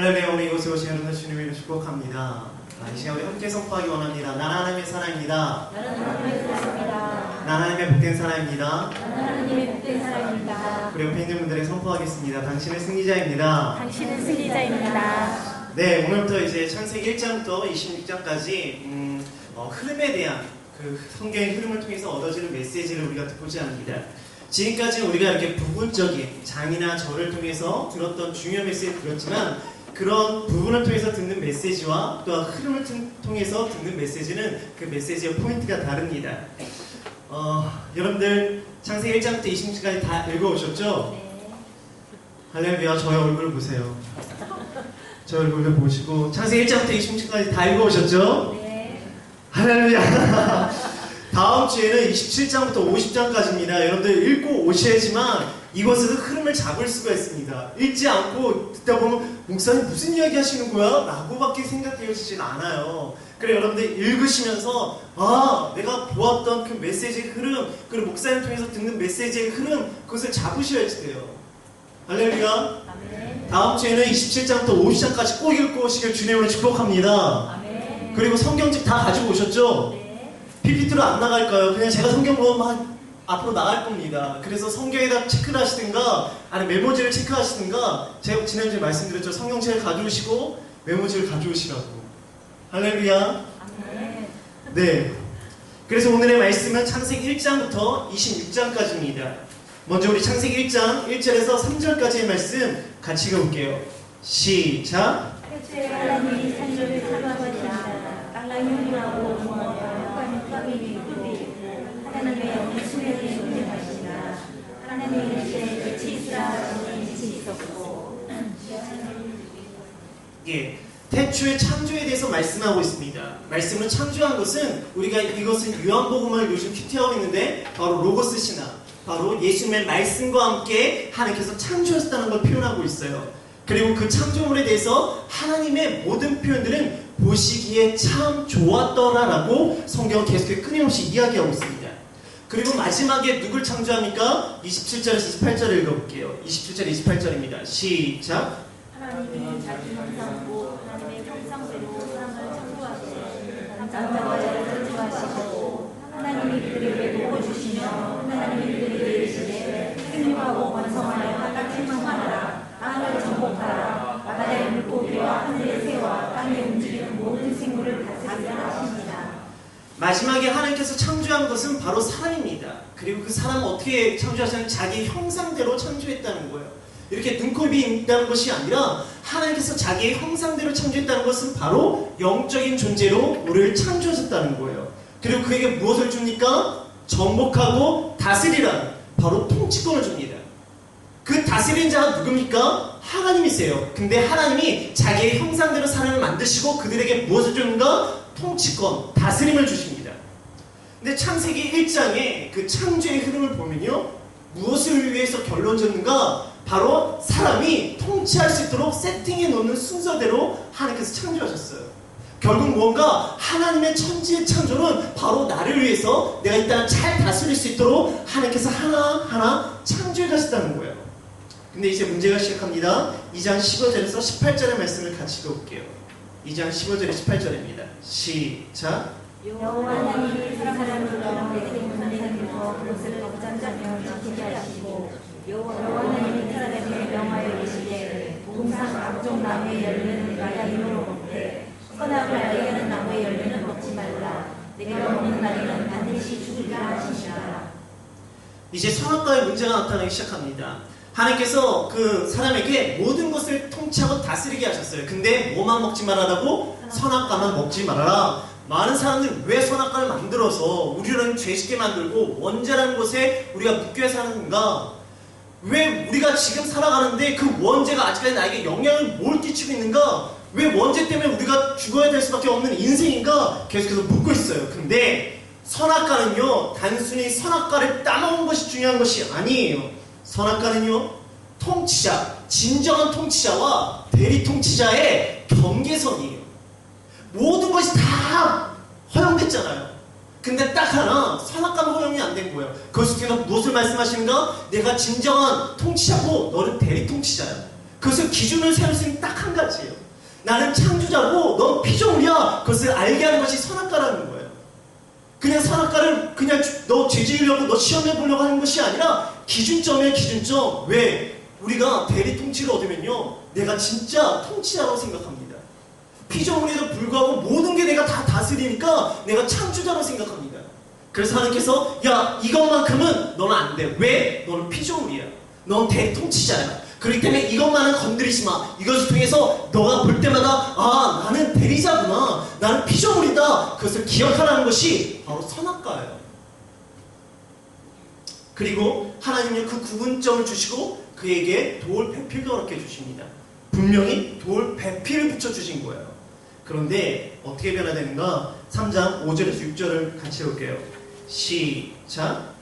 할렐루야. 우리 이곳에 오신 여러분 주님의 이름을 축복합니다. 이 시간 우리 함께 선포하기 원합니다. 나는 하나님의 사랑입니다. 나는 하나님의 사랑입니다. 나는 하나님의 복된 사람입니다. 나는 하나님의 복된 사람입니다. 우리 옆에 있는 분들에 선포하겠습니다. 당신은 승리자입니다. 당신은 승리자입니다. 네, 오늘부터 이제 창세기 1장부터 26장까지 흐름에 대한 그 성경의 흐름을 통해서 얻어지는 메시지를 우리가 듣고자 합니다. 지금까지 우리가 이렇게 부분적인 장이나 절을 통해서 들었던 중요한 메시지를 들었지만 그런 부분을 통해서 듣는 메시지와 또 흐름을 통해서 듣는 메시지는 그 메시지의 포인트가 다릅니다. 여러분들 창세기 1장부터 26장까지 다 읽어오셨죠? 네. 할렐루야. 저의 얼굴을 보세요. 저 얼굴을 보시고 창세기 1장부터 26장까지 다 읽어오셨죠? 네. 할렐루야. 다음 주에는 27장부터 50장까지입니다. 여러분들 읽고 오셔야지만 이것에서 흐름을 잡을 수가 있습니다. 읽지 않고 듣다 보면 목사님 무슨 이야기 하시는 거야? 라고밖에 생각되어지진 않아요. 그래 여러분들 읽으시면서 내가 보았던 그 메시지의 흐름, 그리고 목사님 통해서 듣는 메시지의 흐름, 그것을 잡으셔야지 돼요. 할렐루야. 아멘. 다음 주에는 27장부터 50장까지 꼭 읽고 오시길 주님으로 축복합니다. 아멘. 그리고 성경책 다 가지고 오셨죠? 네. PPT로 안 나갈까요? 그냥 제가 성경 보면 앞으로 나갈 겁니다. 그래서 성경에다 체크를 하시든가 아니면 메모지를 체크하시든가 제가 지난주에 말씀드렸죠. 성경책을 가져오시고 메모지를 가져오시라고. 할렐루야. 아멘. 네. 그래서 오늘의 말씀은 창세기 1장부터 26장까지입니다. 먼저 우리 창세기 1장 1절에서 3절까지의 말씀 같이 읽어볼게요. 시작. 태초에 하나님이 산지를 사방하시니라. 땅랑 하고 흙감이 있고 하나님의 영이 수면에 운행하시니라. 하나님의 이르시되 빛이 있으라 하시니 빛이 있었고. 예. 태초의 창조에 대해서 말씀하고 있습니다. 말씀은 창조한 것은 우리가 이것은 요한복음을 요즘 큐티하고 있는데 바로 로고스 신화, 바로 예수님의 말씀과 함께 하나님께서 창조하셨다는 걸 표현하고 있어요. 그리고 그 창조물에 대해서 하나님의 모든 표현들은 보시기에 참 좋았더라라고 성경은 계속해서 끊임없이 이야기하고 있습니다. 그리고 마지막에 누굴 창조합니까? 27절에서 28절을 읽어볼게요. 27절, 28절입니다. 시작. 하나님이 자기 형상으로 하나님의 형상대로 사람을 창조하시되 남자와 여자를 창조하시고 하나님이 그들에게 복을 주시며 하나님이 그들에게 이르시되 생육하고 번성하여 땅을 충만하라. 땅을 정복하라. 바다의 물고기와 하늘의 새와 땅에 움직이는 모든 생물을 다스리라 하십니다. 마지막에 하나님께서 창조한 것은 바로 사람입니다. 그리고 그 사람은 어떻게 창조하셨냐면 자기 형상대로 창조했다는 거예요. 이렇게 눈곱이 있다는 것이 아니라 하나님께서 자기의 형상대로 창조했다는 것은 바로 영적인 존재로 우리를 창조하셨다는 거예요. 그리고 그에게 무엇을 줍니까? 정복하고 다스리라는 바로 통치권을 줍니다. 그 다스리는 자가 누굽니까? 하나님이세요. 근데 하나님이 자기의 형상대로 사람을 만드시고 그들에게 무엇을 주는가? 통치권, 다스림을 주십니다. 근데 창세기 1장의 그 창조의 흐름을 보면요, 무엇을 위해서 결론졌는가? 바로 사람이 통치할 수 있도록 세팅해 놓는 순서대로 하나님께서 창조하셨어요. 결국 뭔가 하나님의 천지의 창조는 바로 나를 위해서 내가 일단 잘 다스릴 수 있도록 하나님께서 하나하나 창조해 가셨다는 거예요. 근데 이제 문제가 시작합니다. 2장 15절에서 18절의 말씀을 같이 읽어볼게요. 2장 15절에 18절입니다. 시작. 여호와 하나님이 사람을 불러 내게 문내에서 그것을 거장자며 지키게 하시고 여호와 하나님이 사람에게 명하여 이르시되 동상 각종 나무의 열매는 내가 이노로 먹되 선악을 알게 하는 나무의 열매는 먹지 말라. 내가 먹는 날에는 반드시 죽으리라 하시니라. 이제 선악과의 문제가 나타나기 시작합니다. 하나님께서 그 사람에게 모든 것을 통치하고 다스리게 하셨어요. 근데 뭐만 먹지 말아라고? 선악과만 먹지 말아라. 많은 사람들이 왜 선악과를 만들어서 우리를 죄짓게 만들고 원죄라는 곳에 우리가 묶여 사는 건가? 왜 우리가 지금 살아가는데 그 원죄가 아직까지 나에게 영향을 뭘 끼치고 있는가? 왜 원죄 때문에 우리가 죽어야 될 수밖에 없는 인생인가? 계속해서 묻고 있어요. 근데 선악과는요, 단순히 선악과를 따먹은 것이 중요한 것이 아니에요. 선악과는요, 통치자, 진정한 통치자와 대리 통치자의 경계선이에요. 모든 것이 다 허용됐잖아요. 근데 딱 하나 선악과는 허용이 안 된 거예요. 그것을 통해서 무엇을 말씀하시는가? 내가 진정한 통치자고 너는 대리 통치자야. 그것을 기준을 세울 수 있는 딱 한 가지예요. 나는 창조자고 넌 피조물이야. 그것을 알게 하는 것이 선악과라는 거예요. 그냥 선악과를 그냥 너 죄 지으려고 너 시험해 보려고 하는 것이 아니라 기준점이에요. 기준점. 왜? 우리가 대리 통치를 얻으면요, 내가 진짜 통치자라고 생각합니다. 피조물에도 불구하고 모든 게 내가 다 다스리니까 내가 창조자라고 생각합니다. 그래서 하나님께서 야, 이것만큼은 너는 안 돼. 왜? 너는 피조물이야. 넌 대리 통치자야. 그렇기 때문에 이것만은 건드리지 마. 이것을 통해서 너가 볼 때마다 아, 나는 대리자구나. 나는 피조물이다. 그것을 기억하라는 것이 바로 선악과예요. 그리고 하나님은 그 구분점을 주시고 그에게 돌 배필도 허락해 주십니다. 분명히 돌 배필을 붙여주신 거예요. 그런데 어떻게 변화되는가? 3장 5절에서 6절을 같이 볼게요. 시작.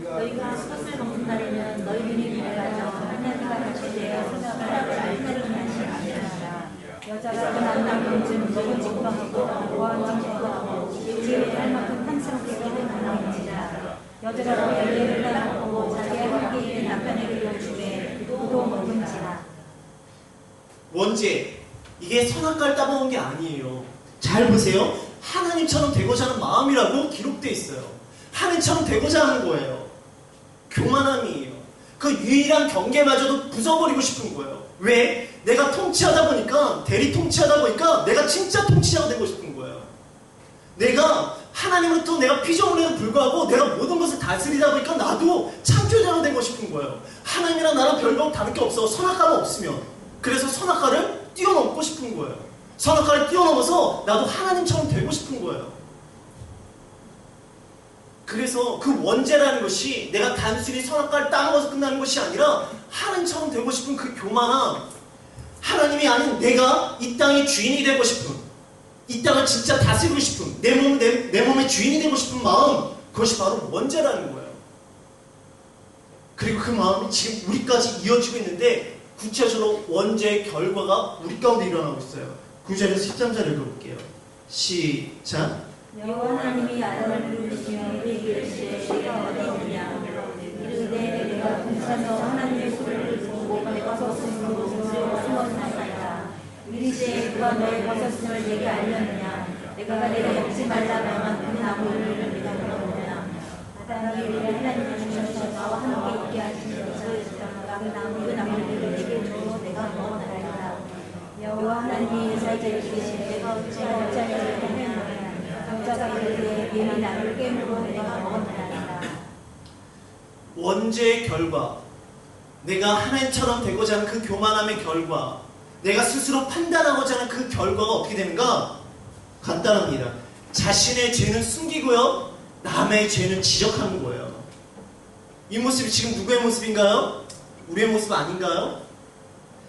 너희가 그것을 먹는 날에는 너희 눈이 밝아져 하나님과 같이 되어 선악과를 알게 하시리라. 여자가 그 만남 중 너희 직방하고 보아하는 직방하고 지혜를 할 만큼 한스럽게 기는 하나인지라. 여자가 그 열매를 따먹고 자기와 함께 있는 남편에게 주되 그도 먹은지라. 원죄, 이게 선악과를 따먹은 게 아니에요. 잘 보세요. 하나님처럼 되고자 하는 마음이라고 기록되어 있어요. 하나님처럼 되고자 하는 거예요. 교만함이에요. 그 유일한 경계마저도 부숴버리고 싶은 거예요. 왜? 내가 통치하다 보니까, 대리 통치하다 보니까 내가 진짜 통치자가 되고 싶은 거예요. 내가 하나님으로부터 내가 피조물에도 불구하고 내가 모든 것을 다스리다 보니까 나도 창조자가 되고 싶은 거예요. 하나님이랑 나랑 별거 다를 게 없어. 선악과가 없으면. 그래서 선악과를 뛰어넘고 싶은 거예요. 선악과를 뛰어넘어서 나도 하나님처럼 되고 싶은 거예요. 그래서 그 원죄라는 것이 내가 단순히 선악과를 따먹어서 끝나는 것이 아니라 하나님처럼 되고 싶은 그 교만함, 하나님이 아닌 내가 이 땅의 주인이 되고 싶은, 이 땅을 진짜 다스리고 싶은, 내 몸의 주인이 되고 싶은 마음, 그것이 바로 원죄라는 거예요. 그리고 그 마음이 지금 우리까지 이어지고 있는데 구체적으로 원죄의 결과가 우리 가운데 일어나고 있어요. 9절에서 13절을 읽어볼게요. 시작. 여호와 하나님이 아담을 부르시며 이르시되 내가 어디 있느냐 이르되 내가 동산에서 하나님의 소리를 듣고 내가 벗은 곳으로 숨었나이다. 이르시되 누가 너의 벗었음을 내게 알렸느냐 내가 내게 먹지 말라 명한 그 나무를 내가 먹었느냐. 아담이 이르되 하나님이 주셔서 나와 함께 있게 하신 것을 그 나무를 내게 주어 내가 먹었나이다. 여호와 하나님이 이사에게 이르시되 내가 어찌하여 하느냐 여자가 이르되 이미 나를 깨물고 내가 먹었나이다. 원죄의 결과, 내가 하나님처럼 되고자 하는 그 교만함의 결과, 내가 스스로 판단하고자 하는 그 결과가 어떻게 되는가? 간단합니다. 자신의 죄는 숨기고요, 남의 죄는 지적하는 거예요. 이 모습이 지금 누구의 모습인가요? 우리의 모습 아닌가요?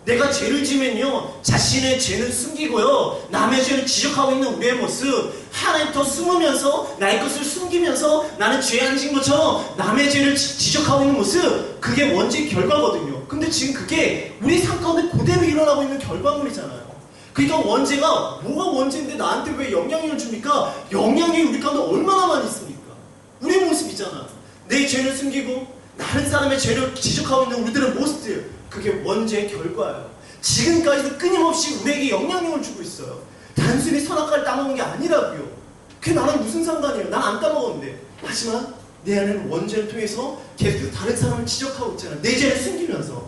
내가 죄를 지면요, 자신의 죄는 숨기고요, 남의 죄는 지적하고 있는 우리의 모습, 하나님부터 숨으면서 나의 것을 숨기면서 나는 죄 안 지은 것처럼 남의 죄를 지적하고 있는 모습, 그게 원죄의 결과거든요. 근데 지금 그게 우리 삶 가운데 그대로 일어나고 있는 결과물이잖아요. 그러니까 원죄가 뭐가 원죄인데 나한테 왜 영향력을 줍니까? 영향력이 우리 가운데 얼마나 많이 있습니까? 우리 모습이잖아. 내 죄를 숨기고 다른 사람의 죄를 지적하고 있는 우리들의 모습들, 그게 원죄의 결과예요. 지금까지도 끊임없이 우리에게 영향력을 주고 있어요. 단순히 선악과를 따먹은 게 아니라고요. 그게 나랑 무슨 상관이에요? 난 안 따먹었는데. 하지만 내 안에는 원죄를 통해서 계속 다른 사람을 지적하고 있잖아요. 내 죄를 숨기면서.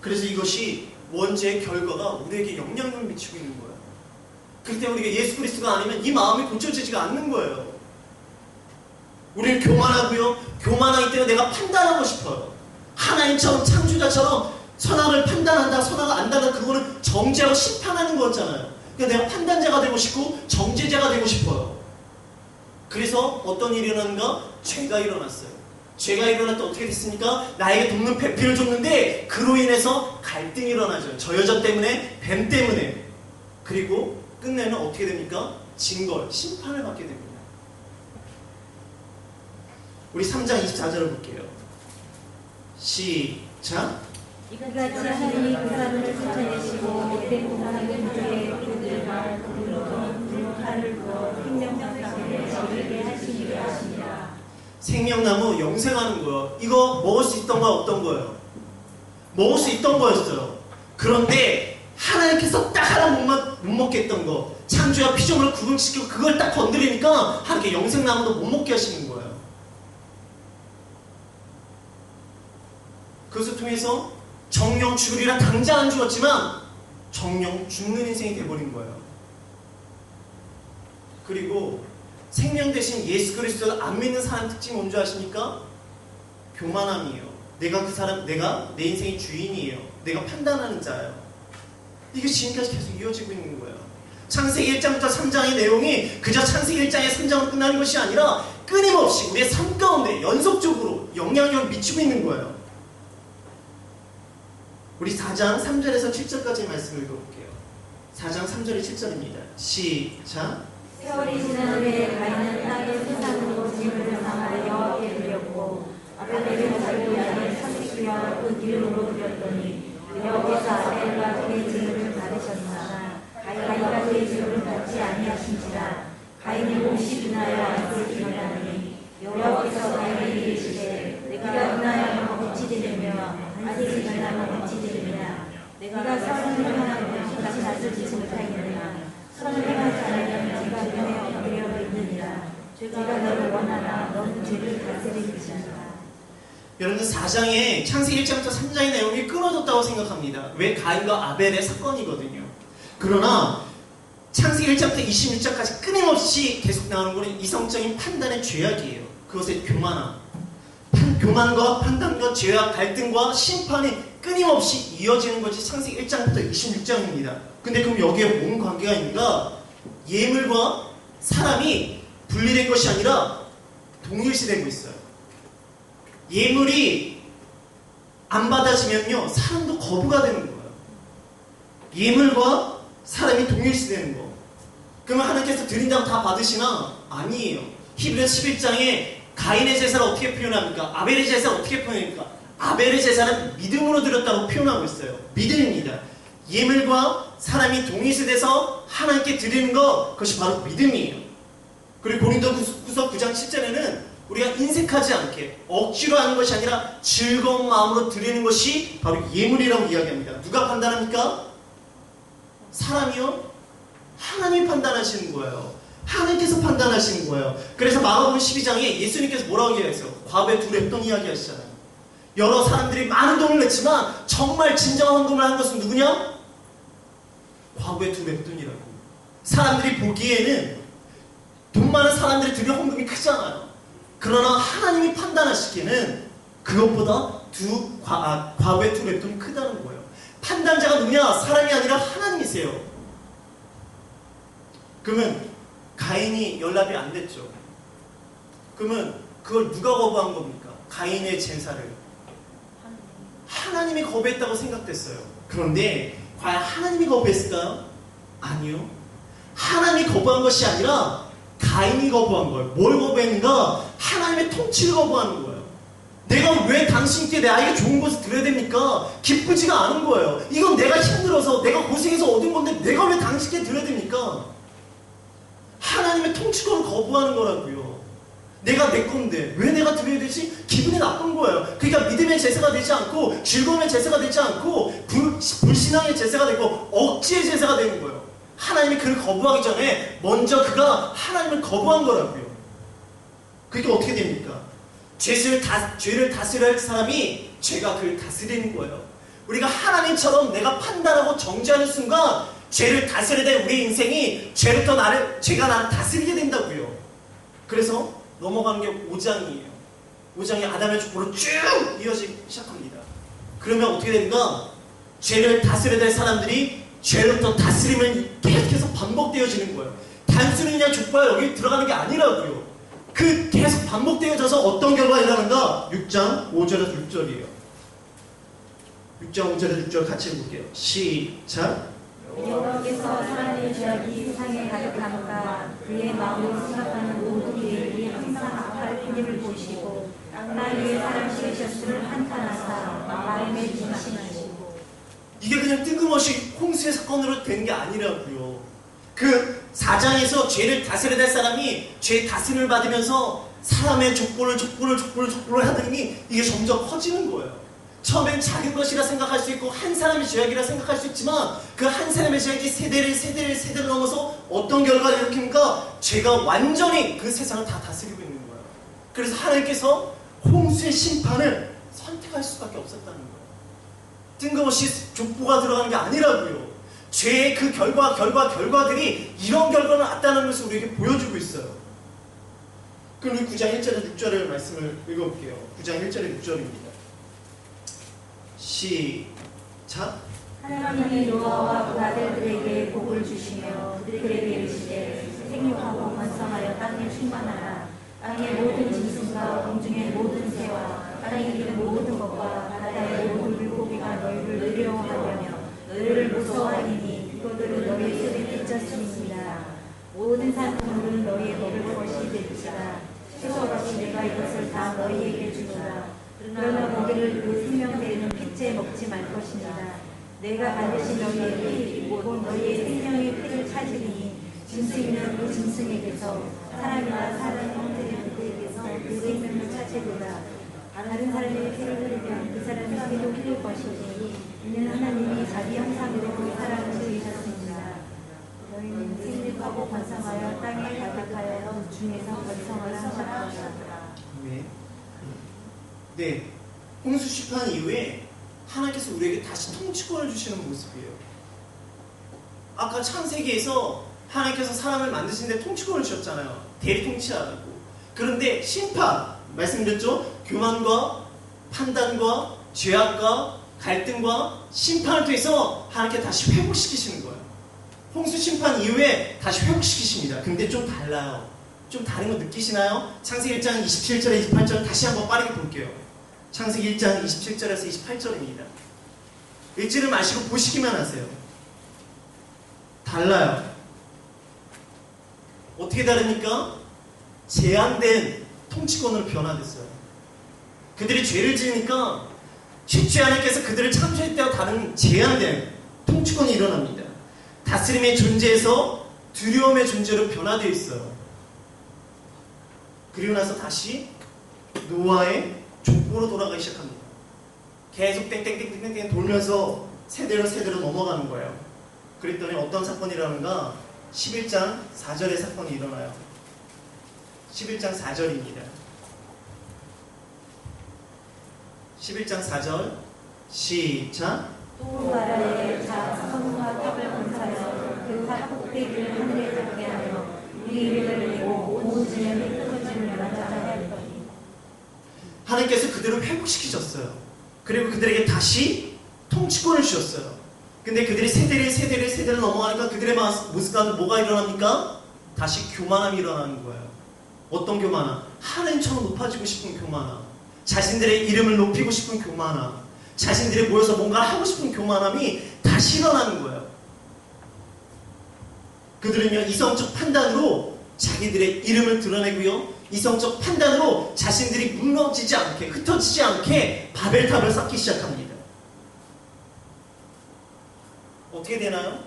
그래서 이것이 원죄의 결과가 우리에게 영향력을 미치고 있는 거예요. 그렇기 때문에 우리가 예수 그리스도가 아니면 이 마음이 고쳐지지가 않는 거예요. 우리는 교만하고요. 교만하기 때문에 내가 판단하고 싶어요. 하나님처럼 창조자처럼 선악을 판단한다, 선악을 안다는 그거는 정죄하고 심판하는 거였잖아요. 그러니까 내가 판단자가 되고 싶고 정죄자가 되고 싶어요. 그래서 어떤 일이 일어났는가? 죄가 일어났어요. 죄가 일어날 때 어떻게 됐습니까? 나에게 돕는 배필을 줬는데 그로 인해서 갈등이 일어나죠. 저 여자 때문에, 뱀 때문에. 그리고 끝내는 어떻게 됩니까? 징벌, 심판을 받게 됩니다. 우리 3장 24절을 볼게요. 시작. 이같이 하나님이 그 사람을 찾아내시고 못된 공항을 주에 그들과 그들로 칼을 부어 생명나무를 지르게 하시니라. 생명나무 영생하는 거예요. 이거 먹을 수 있던 거 어떤 거예요? 먹을 수 있던 거였어요. 그런데 하나님 하나님께서 딱 하나 못 먹게 했던 거, 창조와 피조물을 구분시키고 그걸 딱 건드리니까 하나님께 영생나무도 못 먹게 하시는 거예요. 그것을 통해서 정령 죽으리라 당장 안 죽었지만 정령 죽는 인생이 돼버린 거예요. 그리고 생명 대신 예수 그리스도를 안 믿는 사람 특징이 뭔지 아십니까? 교만함이에요. 내가 내 인생의 주인이에요. 내가 판단하는 자예요. 이게 지금까지 계속 이어지고 있는 거예요. 창세기 1장부터 3장의 내용이 그저 창세기 1장의 3장으로 끝나는 것이 아니라 끊임없이 우리의 삶 가운데 연속적으로 영향력을 미치고 있는 거예요. 우리 4장 3절에서 7절까지 말씀을 읽어볼게요. 4장 3절에 7절입니다. 시작. 세월이 지난 후에 가인은 땅의 세상으로 짐을 삼아 여호와께 드렸고 아벨을 자기 아내 삼식기와 그 기름으로 드렸더니 여호와께서 아벨과 그의 짐을 받으셨으나 가인과 그의 짐을 받지 아니하신지라. 가인이 몹시 분하여 안색이 변하니 여호와께서 가인에게 이르시되 내가 분하여 어찌 되느냐 안색이 변하면 어찌 되느냐 내가 선을 행하면 다시 다스리지 못하겠느냐 선을 행하지 않으면 제가 명에 엎드려 있느니라. 죄가 너를 원하나 너는 죄를 다스리리라. 여러분 4장에 창세기 1장부터 3장의 내용이 끊어졌다고 생각합니다. 왜? 가인과 아벨의 사건이거든요. 그러나 창세기 1장부터 26장까지 끊임없이 계속 나오는 것은 이성적인 판단의 죄악이에요. 그것의 교만함. 교만과 판단과 죄악, 갈등과 심판이 끊임없이 이어지는 것이 창세기 1장부터 26장입니다. 근데 그럼 여기에 뭔 관계가 있는가? 예물과 사람이 분리된 것이 아니라 동일시되고 있어요. 예물이 안 받아지면요, 사람도 거부가 되는 거예요. 예물과 사람이 동일시되는 거. 그러면 하나님께서 드린다고 다 받으시나? 아니에요. 히브리서 11장에 가인의 제사를 어떻게 표현합니까? 아벨의 제사를 어떻게 표현합니까? 아벨의 제사는 믿음으로 드렸다고 표현하고 있어요. 믿음입니다. 예물과 사람이 동일시돼서 하나님께 드리는 것, 그것이 바로 믿음이에요. 그리고 고린도후서 9장 10절에는 우리가 인색하지 않게 억지로 하는 것이 아니라 즐거운 마음으로 드리는 것이 바로 예물이라고 이야기합니다. 누가 판단합니까? 사람이요? 하나님이 판단하시는 거예요. 하나님께서 판단하시는 거예요. 그래서 마가복음 12장에 예수님께서 뭐라고 이야기했어요? 과부의 두 랩돈 이야기 하시잖아요. 여러 사람들이 많은 돈을 냈지만 정말 진정한 헌금을 한 것은 누구냐? 과부의 두 랩돈이라고. 사람들이 보기에는 돈 많은 사람들이 드린 헌금이 크잖아요. 그러나 하나님이 판단하시기에는 그것보다 과부의 두 랩돈이 크다는 거예요. 판단자가 누구냐? 사람이 아니라 하나님이세요. 그러면 가인이 연락이 안 됐죠. 그러면 그걸 누가 거부한 겁니까? 가인의 제사를 하나님이 거부했다고 생각됐어요. 그런데 과연 하나님이 거부했을까요? 아니요. 하나님이 거부한 것이 아니라 가인이 거부한 거예요. 뭘 거부했는가? 하나님의 통치를 거부하는 거예요. 내가 왜 당신께 내 아이가 좋은 것을 드려야 됩니까? 기쁘지가 않은 거예요. 이건 내가 힘들어서 내가 고생해서 얻은 건데 내가 왜 당신께 드려야 됩니까? 하나님의 통치권을 거부하는 거라고요. 내가 내 건데 왜 내가 드려야 되지? 기분이 나쁜 거예요. 그러니까 믿음의 제사가 되지 않고 즐거움의 제사가 되지 않고 불신앙의 제사가 되고 억지의 제사가 되는 거예요. 하나님이 그를 거부하기 전에 먼저 그가 하나님을 거부한 거라고요. 그게 어떻게 됩니까? 죄를 다스려야 할 사람이 죄가 그를 다스리는 거예요. 우리가 하나님처럼 내가 판단하고 정죄하는 순간 죄를 다스려야 될 우리 인생이 죄가 나를 다스리게 된다고요. 그래서 넘어가는 게 5장이에요. 5장이 아담의 축복으로 쭉 이어지기 시작합니다. 그러면 어떻게 되는가? 죄를 다스려야 될 사람들이 죄로부터 다스림을 계속해서 반복되어지는 거예요. 단순히 그냥 족보가 여기 들어가는 게 아니라고요. 그 계속 반복되어져서 어떤 결과가 일어나는가? 6장 5절에서 6절이에요. 6장 5절에서 6절 같이 읽을게요. 시작. 여호와께서 사람의 죄악이 세상에 가득함과 그의 마음으로 생각하는 모든 일이 항상 악할 뿐임을 보시고 땅 위에 사람 지으셨음을 한탄하사 마음에 진심하시고. 이게 그냥 뜬금없이 홍수의 사건으로 되는 게 아니라고요. 그 4장에서 죄를 다스려야 될 사람이 죄의 다스림을 받으면서 사람의 족보를 하더니 이게 점점 커지는 거예요. 처음엔 작은 것이라 생각할 수 있고 한 사람의 죄악이라 생각할 수 있지만 그 한 사람의 죄악이 세대를 넘어서 어떤 결과를 일으킵니까? 죄가 완전히 그 세상을 다 다스리고 있는 거예요. 그래서 하나님께서 홍수의 심판을 선택할 수밖에 없었다는 거예요. 뜬금없이 족보가 들어가는 게 아니라고요. 죄의 그 결과들이 이런 결과가 났다는 것을 우리에게 보여주고 있어요. 그럼 우리 9장 1절에 6절의 말씀을 읽어볼게요. 9장 1절에 6절입니다. 시작. 하나님이 노아와 그 아들들에게 복을 주시며 그들에게 이르시되 생육하고 번성하여 땅을 충만하라. 땅의 모든 짐승과 공중의 모든 새와 땅에 기는 모든 것과 바다의 모든 물고기가 너희를 의뢰하려며 너희를 무서워하리니 이것들은 너희의 손에 빚졌습니다. 모든 산동물은 너희의 먹을 것이 될지라. 채소같이 내가 이것을 다 너희에게 주노라. 그러나 고기를 그 생명되는 핏째 먹지 말 것입니다. 내가 반드시 너희의 피, 곧 너희의 생명의 피를 찾으니 짐승이면 그 짐승에게서 사람이나 사람 형태는 그에게서 그 생명을 찾으리라. 다른 사람의 피를 흘리면 그 사람의 피도 흘릴 것이니 이는 하나님이 자기 형상으로 그 사람을 지으셨습니다. 너희는 생육하고 번성하여 땅에 가득하여 중에서 번성을 하셨다. 네, 홍수 심판 이후에 하나님께서 우리에게 다시 통치권을 주시는 모습이에요. 아까 창세기에서 하나님께서 사람을 만드시는데 통치권을 주셨잖아요. 대리 통치하라고. 그런데 심판, 말씀드렸죠? 교만과 판단과 죄악과 갈등과 심판을 통해서 하나님께 다시 회복시키시는 거예요. 홍수 심판 이후에 다시 회복시키십니다. 근데 좀 달라요. 좀 다른 거 느끼시나요? 창세기 1장 27절에 28절 다시 한번 빠르게 볼게요. 창세기 1장 27절에서 28절입니다. 읽지를 마시고 보시기만 하세요. 달라요. 어떻게 다릅니까? 제한된 통치권으로 변화됐어요. 그들이 죄를 지으니까 최초의 하나님께서 그들을 창조할 때와 다른 제한된 통치권이 일어납니다. 다스림의 존재에서 두려움의 존재로 변화되어 있어요. 그리고 나서 다시 노아의 족보로 돌아가기 시작합니다. 계속 땡땡땡땡땡 돌면서 세대로 넘어가는 거예요. 그랬더니 어떤 사건이 일어나는가? 11장 4절의 사건이 일어나요. 11장 4절입니다. 11장 4절 시작. 또 바다에 성과 탑을 건사하여 그 탑 꼭대기를 하늘에 닿게 하며 우리 이름을 내고 온 지면이 흩어짐을 맞아야 할 것이. 하나님께서 그들을 회복시키셨어요. 그리고 그들에게 다시 통치권을 주셨어요. 근데 그들이 세대를 넘어가니까 그들의 모습 가운데 뭐가 일어납니까? 다시 교만함이 일어나는 거예요. 어떤 교만함? 하나님처럼 높아지고 싶은 교만함. 자신들의 이름을 높이고 싶은 교만함. 자신들이 모여서 뭔가 하고 싶은 교만함이 다시 일어나는 거예요. 그들은요, 이성적 판단으로 자기들의 이름을 드러내고요, 이성적 판단으로 자신들이 무너지지 않게, 흩어지지 않게 바벨탑을 쌓기 시작합니다. 어떻게 되나요?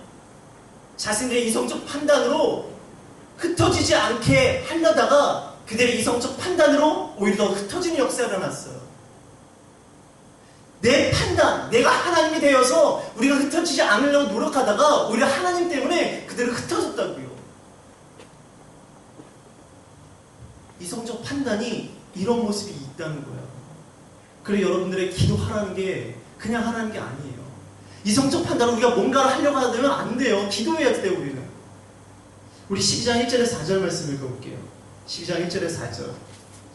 자신들의 이성적 판단으로 흩어지지 않게 하려다가 그들의 이성적 판단으로 오히려 더 흩어지는 역사가 일어났어요. 내 판단, 내가 하나님이 되어서 우리가 흩어지지 않으려고 노력하다가 오히려 하나님 때문에 그들은 흩어졌다고요. 이성적 판단이 이런 모습이 있다는 거예요. 그래서 여러분들의 기도하라는 게 그냥 하라는 게 아니에요. 이성적 판단은 우리가 뭔가를 하려고 하면 안 돼요. 기도해야 돼요, 우리는. 우리 12장 1절에 4절 말씀 읽어볼게요. 12장 1절에 4절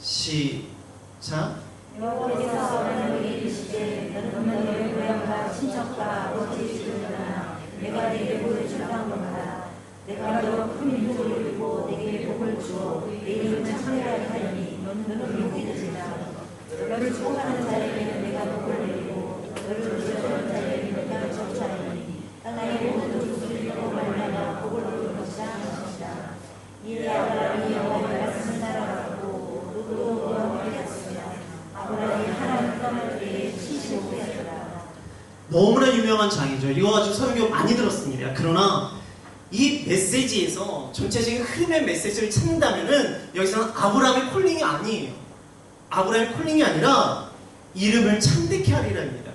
시작. 여호와께서 너희에게 이르시되 너는 너희 고향과 친척과 아버지 집을 떠나 내가 내게 보여줄 땅으로가 내가 너 큰 민족을 이루고 내게 복을 주어 내 이름을 창대하게 하리니 너는 복이 되리라. 너를 축복하는 자에게는 내가 복을 내리고 너를 저주하는 자에게는 내가 저주하리니 땅의 모든 족속이 너 말미암아 복을 얻을 것이라. 이에 아브라함이 여호와의 말씀을 따라갔고 또 노아와 함께했으며 아브라함이 하나님 떠날 때에 75세였더라. 너무나 유명한 장이죠. 이거 가지고 설교 많이 들었습니다. 그러나 이 메시지에서 전체적인 흐름의 메시지를 찾는다면은 여기서는 아브라함의 콜링이 아니에요. 아브라함의 콜링이 아니라 이름을 창대케 하리라입니다.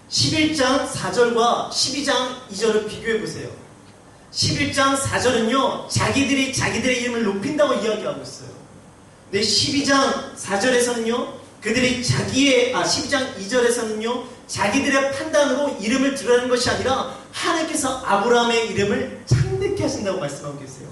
11장 4절과 12장 2절을 비교해 보세요. 11장 4절은요, 자기들이 자기들의 이름을 높인다고 이야기하고 있어요. 근데 12장 4절에서는요, 그들이 12장 2절에서는요, 자기들의 판단으로 이름을 드러내는 것이 아니라 하나님께서 아브라함의 이름을 창대케 하신다고 말씀하고 계세요.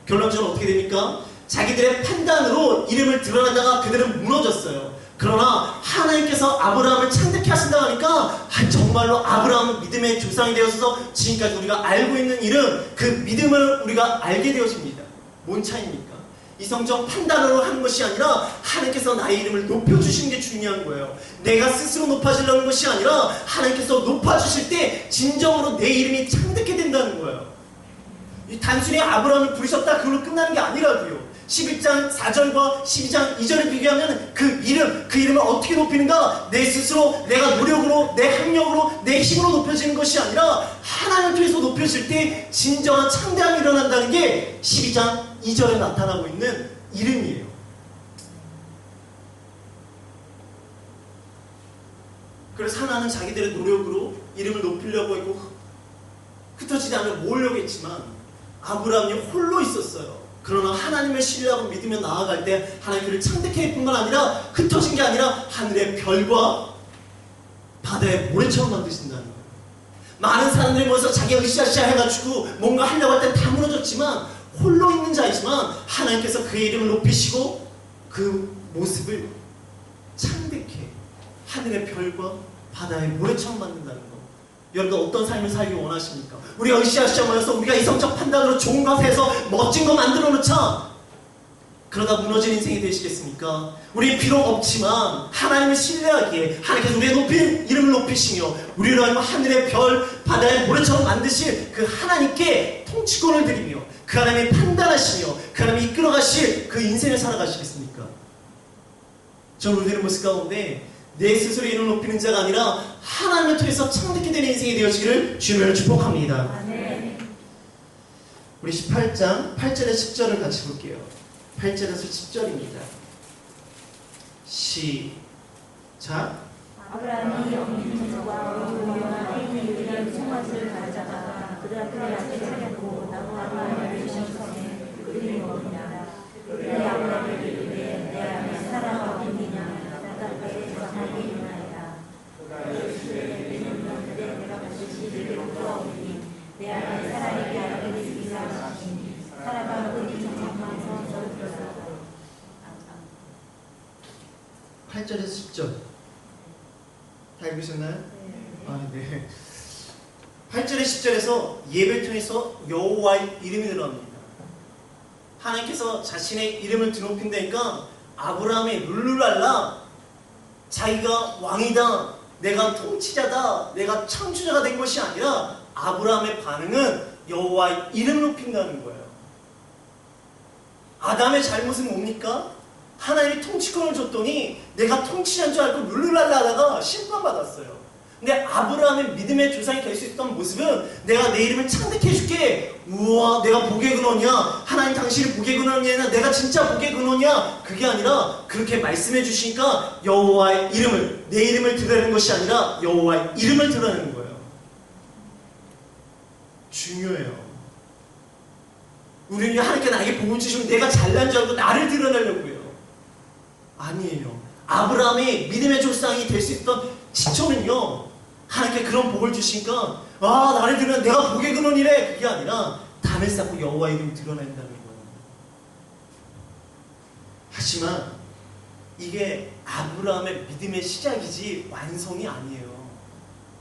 결론적으로 어떻게 됩니까? 자기들의 판단으로 이름을 드러내다가 그들은 무너졌어요. 그러나 하나님께서 아브라함을 창대케 하신다고 하니까 정말로 아브라함은 믿음의 조상이 되어서 지금까지 우리가 알고 있는 이름, 그 믿음을 우리가 알게 되어집니다. 뭔 차이입니까? 이 성경 판단으로 하는 것이 아니라 하나님께서 나의 이름을 높여주시는 게 중요한 거예요. 내가 스스로 높아지려는 것이 아니라 하나님께서 높아주실 때 진정으로 내 이름이 창대케 된다는 거예요. 단순히 아브라함을 부르셨다 그걸로 끝나는 게 아니라고요. 11장 4절과 12장 2절을 비교하면 그 이름을 어떻게 높이는가? 내 스스로, 내가 노력으로, 내 학력으로, 내 힘으로 높여지는 것이 아니라 하나님을 통해서 높여질 때 진정한 창대함이 일어난다는 게 12장 2절에 나타나고 있는 이름이에요. 그래서 하나는 자기들의 노력으로 이름을 높이려고 했고 흩어지지 않으려 모으려고 했지만 아브라함이 홀로 있었어요. 그러나 하나님을 신뢰하고 믿으며 나아갈 때 하나님 그를 창대케 해뿐만 아니라 흩어진 게 아니라 하늘의 별과 바다의 모래처럼 만드신다는 거예요. 많은 사람들이 모여서 자기가 으쌰으쌰 해가지고 뭔가 하려고 할 때 다 무너졌지만 홀로 있는 자이지만 하나님께서 그의 이름을 높이시고 그 모습을 창대케 하늘의 별과 바다의 모래처럼 만든다는 거. 여러분 어떤 삶을 살기 원하십니까? 우리가 으쌰으쌰 모여서 우리가 이성적 판단으로 좋은 것 해서 멋진 거 만들어 놓자. 그러다 무너진 인생이 되시겠습니까? 우리 비록 없지만 하나님을 신뢰하기에 하나님께서 우리의 높인 이름을 높이시며 우리로 하여금 하늘의 별, 바다의 모래처럼 만드실 그 하나님께 통치권을 드리며 그 하나님이 판단하시며 그 하나님이 이끌어가실 그 인생을 살아가시겠습니까? 저는 우리들의 모습 가운데 내 스스로 이름을 높이는 자가 아니라 하나님을 통해서 창대케 되는 인생이 되어지기를 주님을 축복합니다. 아멘. 우리 18장 8절에 10절을 같이 볼게요. 8절에서 10절입니다. 시작. 아브라함이 없는 자와 부모와 아이의 유리한 송아지를 가져다가 그들 앞에 차렸고 나무 아브라함을 주셨으니 그들이 먹으니라. 그들이 아브라함에게 이르되 내 안에 사라가 없느냐 나답게 대답하게 일어나리라. 내가 반드시 네게로 돌아오리니 내 안에 사라에게 알게 되리라 하시니 사라가 그들이 정막에서 저를 들었다. 8절에서 10절 다 읽으셨나요? 네. 8절에 10절에서 예배를 통해서 여호와의 이름이 들어갑니다. 하나님께서 자신의 이름을 드높인다니까 아브라함이 룰루랄라 자기가 왕이다, 내가 통치자다, 내가 창조자가 된 것이 아니라 아브라함의 반응은 여호와의 이름을 높인다는 거예요. 아담의 잘못은 뭡니까? 하나님이 통치권을 줬더니 내가 통치자인 줄 알고 룰루랄라 하다가 심판받았어요. 근데 아브라함의 믿음의 조상이 될 수 있었던 모습은 내가 내 이름을 창대케 해줄게. 우와 내가 복의 근원이야. 하나님 당신이 복의 근원이 아니라 내가 진짜 복의 근원이야. 그게 아니라 그렇게 말씀해 주시니까 여호와의 이름을, 내 이름을 드러내는 것이 아니라 여호와의 이름을 드러내는 거예요. 중요해요. 우리는 하나님께 나에게 복을 주시면 내가 잘난 줄 알고 나를 드러내려고 해요. 아니에요. 아브라함이 믿음의 조상이 될 수 있었던 시초는요, 하나님께 그런 복을 주시니까 나를 드러내 내가 복의 근원이래. 그게 아니라 단을 쌓고 여호와의 이름을 드러낸다는 거예요. 하지만 이게 아브라함의 믿음의 시작이지 완성이 아니에요.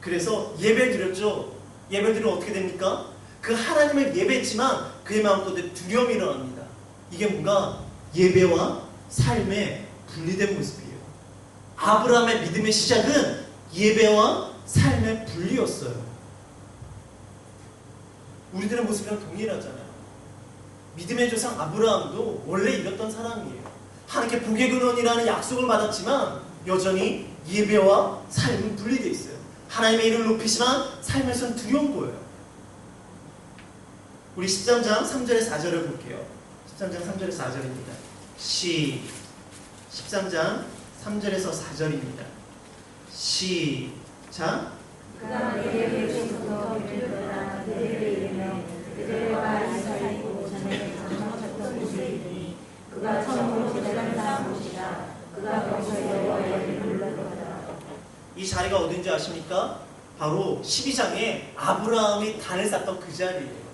그래서 예배를 드렸죠. 예배를 드리면 어떻게 됩니까? 그 하나님을 예배했지만 그의 마음속에 두려움이 일어납니다. 이게 뭔가 예배와 삶의 분리된 모습이에요. 아브라함의 믿음의 시작은 예배와 삶의 분리였어요. 우리들의 모습이랑 동일하잖아요. 믿음의 조상 아브라함도 원래 이랬던 사람이에요. 하나님께 복의 근원이라는 약속을 받았지만 여전히 예배와 삶은 분리되어 있어요. 하나님의 이름을 높이지만 삶에서는 두려운 거예요. 우리 13장 3절에 4절을 볼게요. 13장 3절에 4절입니다. 13장 3절에서 4절입니다. 시작. 그가 내게로부터 길을 떠나 그들에게 이르며 그들과 이사이고 전에 장막했던 곳에 이르니 그가 처음으로 제단 쌓은 곳이라. 그가 거기서 여호와의 이름을 불렀더라. 이 자리가 어딘지 아십니까? 바로 12장에 아브라함이 단을 쌓던 그 자리예요.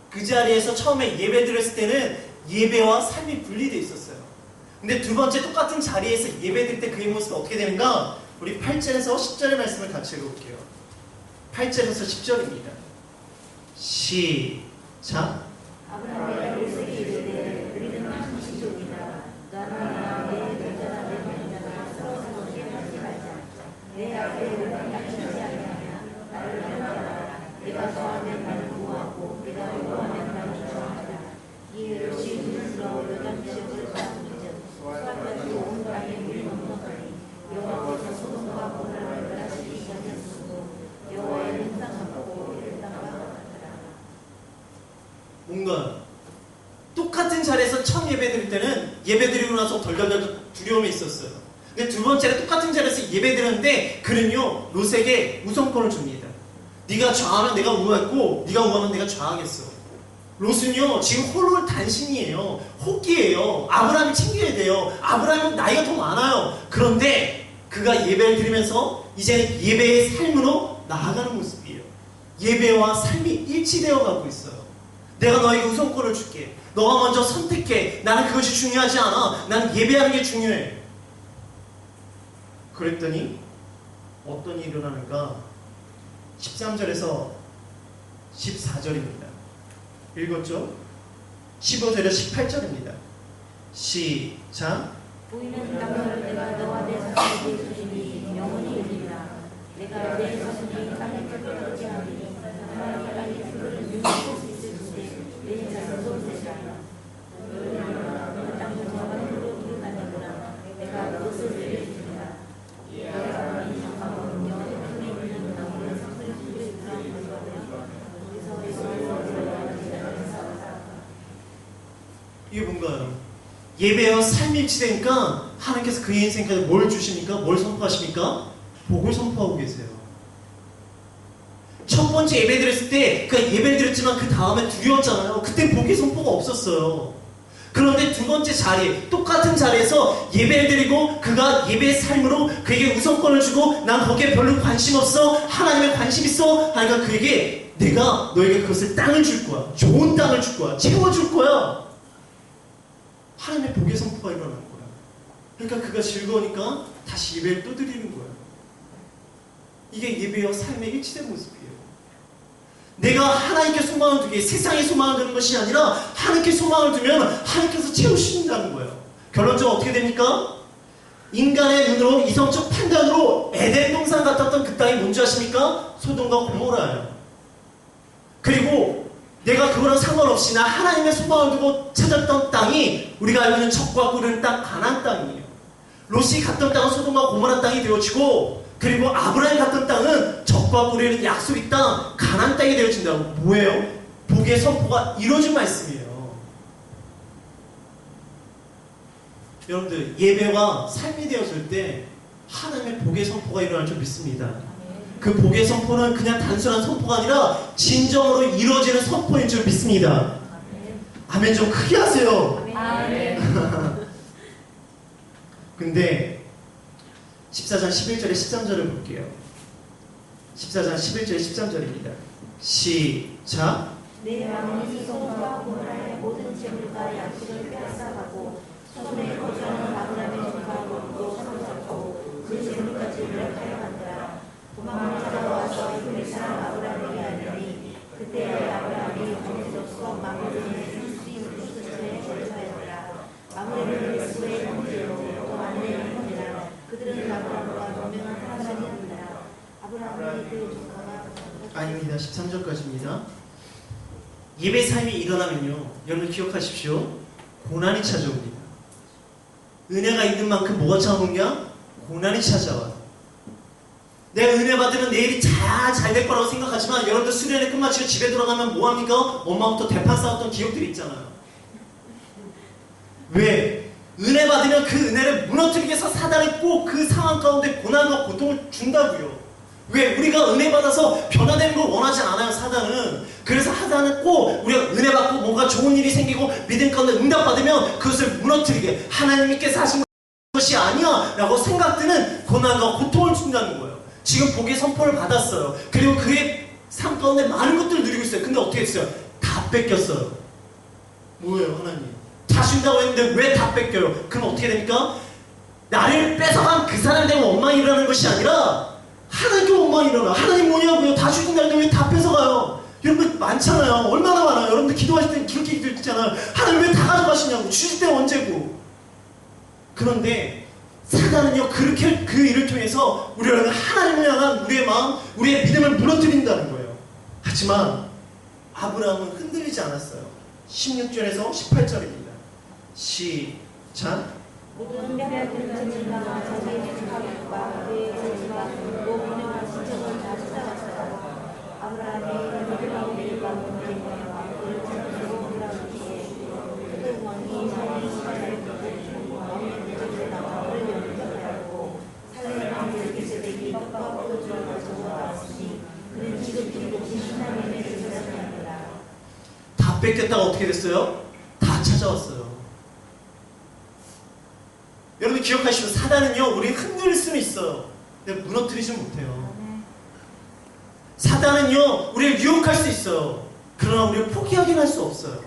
그 자리에서 처음에 예배 드렸을 때는 예배와 삶이 분리되어 있었어요. 근데 두 번째 똑같은 자리에서 예배 드릴 때 그의 모습이 어떻게 되는가? 우리 8절에서 10절의 말씀을 같이 읽어볼게요. 8절에서 10절입니다. 시작. 아브라함이 롯에게 이르되 우리는 한 민족이다. 너는 내 별자나 내 별자나 서로 서로에게 하지 말자. 내 앞에 우리는 약속하지 아니하냐. 나를 떠나라. 내가 좋아하면 나를 보호하고 내가 보호하면 나를 조청하라. 이에 롯이 눈으로 요단 지역을 쌓은즉 수학까지 온 땅에 물이 넘어가니 여호와께서 소돔과 고모라를 멸하시기 전이었으므로 여호와의 형상을 보고 이를 땅과 같더라. 뭔가 똑같은 자리에서 처음 예배 드릴 때는 예배 드리고 나서 덜덜덜 두려움이 있었어요. 근데 두 번째는 똑같은 자리에서 예배 드렸는데 그는요 롯에게 우선권을 줍니다. 네가 좌하면 내가 우하고 네가 우하면 내가 좌하겠어. 롯은요 지금 홀로 단신이에요. 혹기예요. 아브라함이 챙겨야 돼요. 아브라함은 나이가 더 많아요. 그런데 그가 예배를 드리면서 이제는 예배의 삶으로 나아가는 모습이에요. 예배와 삶이 일치되어 가고 있어요. 내가 너에게 우선권을 줄게. 너가 먼저 선택해. 나는 그것이 중요하지 않아. 나는 예배하는 게 중요해. 그랬더니 어떤 일이 일어나는가? 13절에서 14절입니다. 읽었죠? 15절에서 18절입니다. 시작. 보이는 땅을 내가 너와 내 자손에게 주시니 영원히 이르리라. 내가 내 자손이 땅에 뿔뿔하지 않으니 하나님 땅에 푸르른 눈을 볼수 있을 텐데 내 자손도 되리라. 너는 땅을 정말 푸르르 나누라. 내가 그것을 내려주리라. 내가 이 장막은 영원히 품에 있는 나무를 성소를 주를 그런 것이거든. 거기서 이게 뭔가요? 예배와 삶이 일치되니까 하나님께서 그의 인생까지 뭘 주십니까? 뭘 선포하십니까? 복을 선포하고 계세요. 첫 번째 예배 드렸을 때 그가 예배를 드렸지만 그 다음에 두려웠잖아요. 그때 복의 선포가 없었어요. 그런데 두 번째 자리, 똑같은 자리에서 예배를 드리고 그가 예배의 삶으로 그에게 우선권을 주고 난 거기에 별로 관심 없어. 하나님에 관심 있어. 하니까 그에게 내가 너에게 그것을 땅을 줄 거야. 좋은 땅을 줄 거야. 채워줄 거야. 하나님의 복의 선포가 일어나는 거야. 그러니까 그가 즐거우니까 다시 예배를 또 드리는 거야. 이게 예배와 삶의 일치된 모습이에요. 내가 하나님께 소망을 두기에 세상에 소망을 두는 것이 아니라 하나님께 소망을 두면 하나님께서 채우신다는 거예요. 결론적으로 어떻게 됩니까? 인간의 눈으로 이성적 판단으로 에덴 동산 같았던 그 땅이 뭔지 아십니까? 소돔과 고모라예요. 그리고 내가 그거랑 상관없이 나 하나님의 소망을 두고 찾았던 땅이 우리가 알고 있는 적과 꿀은 땅 가나안 땅이에요. 롯이 갔던 땅은 소돔과 고모라 땅이 되어지고 그리고 아브라함이 갔던 땅은 적과 꿀이 약속의 땅 가나안 땅이 되어진다고. 뭐예요? 복의 선포가 이루어진 말씀이에요. 여러분들 예배와 삶이 되었을 때 하나님의 복의 선포가 일어날 줄 믿습니다. 그 복의 선포는 그냥 단순한 선포가 아니라 진정으로 이루어지는 선포인 줄 믿습니다. 아멘 좀 크게 하세요. 근데 14장 11절에 13절을 볼게요. 14장 11절에 13절입니다. 시작. 내 왕이 소돔과 고모라의 모든 재물과 양식을 빼앗아가고 소돔에 거주하는 아브라함의 조카 롯도 사로잡고 그 재물까지 노력하여 간다. 도망을 찾아와서 이브리 사람 아브라함에게 알리니 그때 아브라함이 정신없어 마므르의 수리에 거주하였더라. 마므르는 레스의 형제로 또 아내의 형제라. 그들은 아브라함과 동명한 사람이었더라. 아브라함의 그 조카가 아닙니다. 13절까지입니다. 예배 삶이 일어나면요, 여러분 기억하십시오. 고난이 찾아옵니다. 은혜가 있는 만큼 뭐가 찾아오냐? 고난이 찾아와요. 내가 은혜 받으면 내일이 잘 될 거라고 생각하지만 여러분들 수련회 끝마치고 집에 들어가면 뭐합니까? 엄마부터 대판 싸웠던 기억들이 있잖아요. 왜? 은혜 받으면 그 은혜를 무너뜨리기 위해서 사단이 꼭 그 상황 가운데 고난과 고통을 준다고요. 왜? 우리가 은혜 받아서 변화되는 걸 원하지 않아요, 사단은. 그래서 사단은 꼭 우리가 은혜 받고 뭔가 좋은 일이 생기고 믿음 가운데 응답받으면 그것을 무너뜨리게, 하나님께서 하신 것이 아니야 라고 생각드는 고난과 고통을 준다는 거예요. 지금 복의 선포를 받았어요. 그리고 그의 삶 가운데 많은 것들을 누리고 있어요. 근데 어떻게 했어요? 다 뺏겼어요. 뭐예요, 하나님? 다 준다고 했는데 왜 다 뺏겨요? 그럼 어떻게 됩니까? 나를 뺏어간 그 사람에 대한 원망이 일어나는 것이 아니라 하나님께 원망이 일어나. 하나님 뭐냐고요? 다 주신다는데 왜 다 뺏어가요? 여러분 많잖아요. 얼마나 많아요. 여러분들 기도하실 때 그렇게 기도했잖아요. 하나님 왜 다 가져가시냐고. 주실 때는 언제고. 그런데 사단은요, 그렇게 그 일을 통해서 우리를 하나님을 향한 우리의 마음, 우리의 믿음을 무너뜨린다는 거예요. 하지만 아브라함은 흔들리지 않았어요. 16절에서 18절입니다. 시작. 모든 뼈들은 진리가 자기의 가족과 그의 자식과 모분의 친척을 다 찾아갔어요. 아브라함이 그들 가운데 일반을 대모하여 그를 찾아주고 돌아오기에 그 왕이 자기 시간을 왕의 문제를 나와 그를 연습하였고 살레 왕 멜기세덱이 떡과 포도주를 가지고 나왔으니 그는 지극히 높은 하나님의 제사장이라. 다 뺏겼다가 어떻게 됐어요? 다 찾아왔어요. 여러분 기억하시면 사단은요, 우리 흔들 수는 있어요. 근데 무너뜨리지 못해요. 사단은요, 우리를 유혹할 수 있어요. 그러나 우리를 포기하긴 할 수 없어요.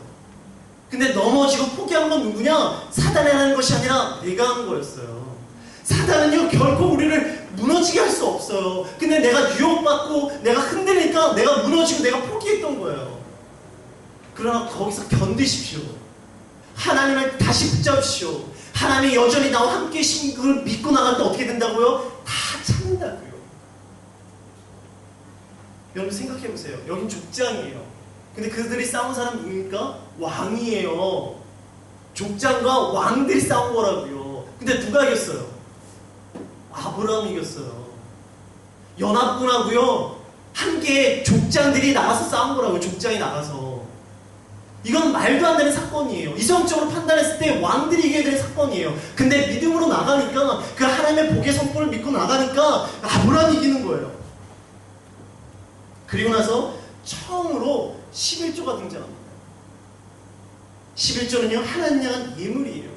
근데 넘어지고 포기한 건 누구냐? 사단이 하는 것이 아니라 내가 하는 거였어요. 사단은요, 결코 우리를 무너지게 할 수 없어요. 근데 내가 유혹받고 내가 흔들리니까 내가 무너지고 내가 포기했던 거예요. 그러나 거기서 견디십시오. 하나님을 다시 붙잡으십시오. 하나님이 여전히 나와 함께 계신 걸 믿고 나갈 때 어떻게 된다고요? 다 참는다고요. 여러분 생각해보세요. 여긴 족장이에요. 근데 그들이 싸운 사람 누굽니까? 왕이에요. 족장과 왕들이 싸운 거라고요. 근데 누가 이겼어요? 아브라함이 이겼어요. 연합군하고요, 한 개의 족장들이 나가서 싸운 거라고요. 족장이 나가서. 이건 말도 안 되는 사건이에요. 이성적으로 판단했을 때 왕들이 이겨야 되는 사건이에요. 근데 믿음으로 나가니까, 그 하나님의 복의 선포를 믿고 나가니까 아브라함이 이기는 거예요. 그리고 나서 처음으로 11조가 등장합니다. 11조는요, 하나님 향한 예물이에요.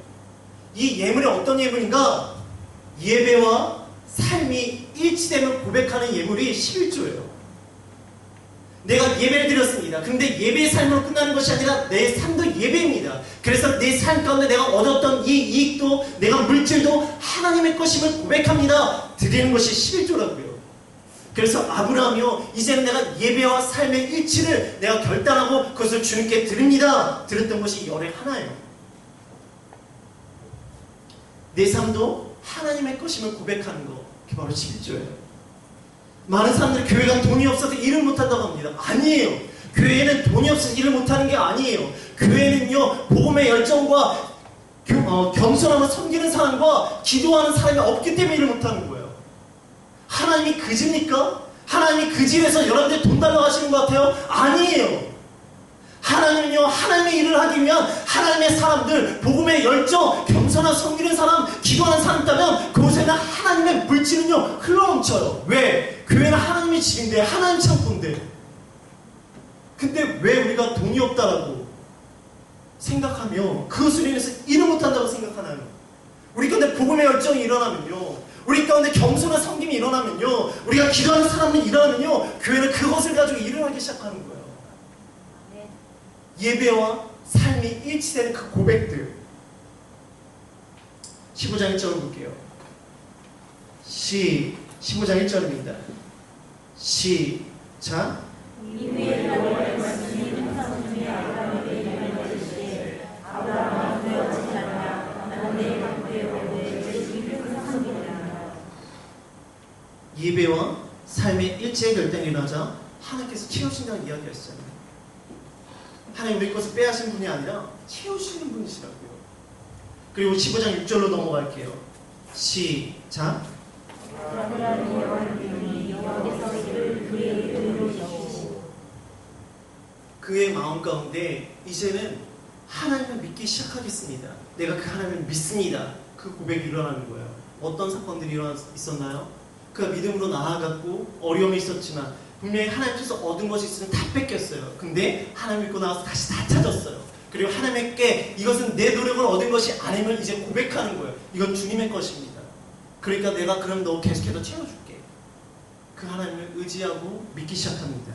이 예물이 어떤 예물인가? 예배와 삶이 일치됨을 고백하는 예물이 11조예요. 내가 예배를 드렸습니다. 근데 예배의 삶으로 끝나는 것이 아니라 내 삶도 예배입니다. 그래서 내 삶 가운데 내가 얻었던 이 이익도, 내가 물질도 하나님의 것임을 고백합니다. 드리는 것이 11조라고요. 그래서 아브라함이요, 이제는 내가 예배와 삶의 일치를 내가 결단하고 그것을 주님께 드립니다. 드렸던 것이 열의 하나예요. 내 삶도 하나님의 것임을 고백하는 거, 그게 바로 11조예요. 많은 사람들이 교회가 돈이 없어서 일을 못한다고 합니다. 아니에요. 교회는 돈이 없어서 일을 못하는 게 아니에요. 교회는요, 복음의 열정과 겸손함을 섬기는 사람과 기도하는 사람이 없기 때문에 일을 못하는 거예요. 하나님이 그지입니까? 하나님이 그 집에서 여러분들 돈 달라고 하시는 것 같아요? 아니에요. 하나님은요, 하나님의 일을 하기 위한 하나님의 사람들, 복음의 열정, 겸손한 섬기는 사람, 기도하는 사람 있다면 그곳에는 하나님의 물질은요, 흘러넘쳐요. 왜? 교회는 하나님의 집인데, 하나님 창고인데. 근데 왜 우리가 돈이 없다라고 생각하며 그것으로 인해서 일을 못한다고 생각하나요? 우리 가운데 복음의 열정이 일어나면요, 우리 가운데 겸손한 섬김이 일어나면요, 우리가 기도하는 사람이 일어나면요, 교회는 그것을 가지고 일을 하기 시작하는 거예요. 예배와 삶이 일치되는 그 고백들. 15장 1절을 볼게요. 15장 1절입니다. 시작. 이후에 하나님의 말씀이 항상 중에 아브라함에게 임하시되 아브라함아 두려워하지 말라. 나는 내 강구에 오르되 내 주의 큰 상속이니라. 예배와 삶의 일체의 결단이 일어나자 하나님께서 채우신다는 이야기하시잖아요. 하나님 우리 것을 빼앗은 분이 아니라 채우시는 분이시라고요. 그리고 15장 6절로 넘어갈게요. 시작. 아브라함이 여호와를 믿으니 여호와께서 이를 그의 이름으로 여기시고. 그의 마음 가운데 이제는 하나님을 믿기 시작하겠습니다. 내가 그 하나님을 믿습니다. 그 고백이 일어나는 거예요. 어떤 사건들이 있었나요? 그가 믿음으로 나아갔고 어려움이 있었지만 분명히 하나님께서 얻은 것이 있으면 다 뺏겼어요. 근데 하나님 믿고 나와서 다시 다 찾았어요. 그리고 하나님께 이것은 내 노력으로 얻은 것이 아님을 이제 고백하는 거예요. 이건 주님의 것입니다. 그러니까 내가 그럼 너 계속해서 채워줄게. 그 하나님을 의지하고 믿기 시작합니다.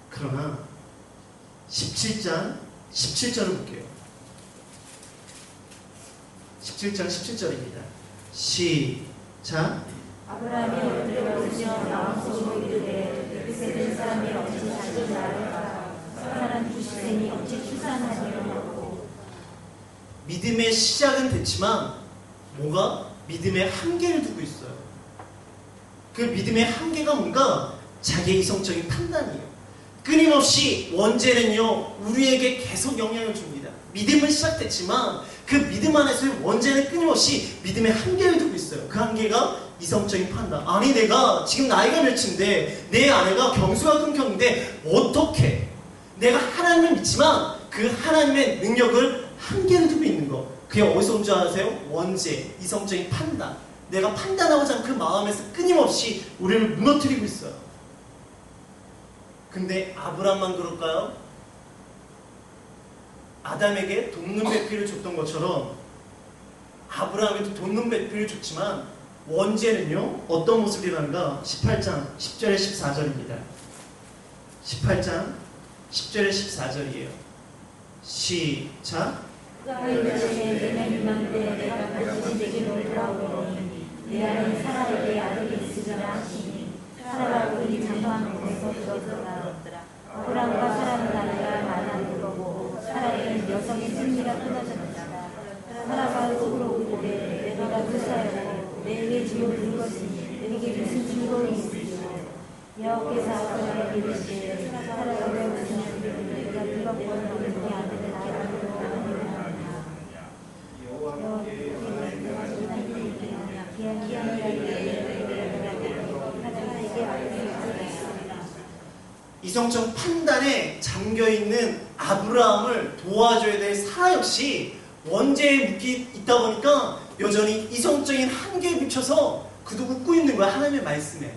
그러나 17장 17절을 볼게요. 17장 17절입니다. 시작. 아브라함이 엎드려 웃으며 마음속으로 이르되 그새 된 사람이 어찌 자기 낳을까 사람 주시되니 어찌 출산하리요. 믿음의 시작은 됐지만 뭐가? 믿음의 한계를 두고 있어요. 그 믿음의 한계가 뭔가? 자기의 이성적인 판단이에요. 끊임없이 원죄는요 우리에게 계속 영향을 줍니다. 믿음은 시작됐지만 그 믿음 안에서의 원죄는 끊임없이 믿음의 한계를 두고 있어요. 그 한계가 이성적인 판단. 아니 내가 지금 나이가 몇인데 내 아내가 경수가 끊겼는데 어떻게 내가 하나님을 믿지만 그 하나님의 능력을 한계를 두고 있는 거. 그게 어디서 온 줄 아세요? 원죄, 이성적인 판단. 내가 판단하고자 하는 그 마음에서 끊임없이 우리를 무너뜨리고 있어요. 근데 아브라함만 그럴까요? 아담에게 돕는 배필을 줬던 것처럼 아브라함에도 돕는 배필을 줬지만 원죄는요 어떤 모습이란가? 18장 10절에 14절입니다. 18장 10절에 14절이에요. 시작. 그가 이르시되 내가 유망대 내가 반드시 내게로 돌아오리니 내 안에 사라에게 아들이 있으리라 하시니 사라가 그들이 장가한 곳에서 들었더라. 아브라함과 사라는 나이가 많아질 거고 사라에게는 여성의 승리가 끊어졌다. 사라가 속으로 오르되 내가 불사하고 내게 지옥을 줄 것이니 내게 무슨 증거이 있으리요. 여호와께서 아브라함에게 이르시되 사라가 왜 웃으시니 내가 네가 구원하는 네 아들을 낳으리라 하느니라. 이성적 판단에 잠겨있는 아브라함을 도와줘야 될 사라 역시 원죄에 묶이 있다 보니까 여전히 이성적인 한계에 미쳐서 그도 웃고 있는 거야. 하나님의 말씀에.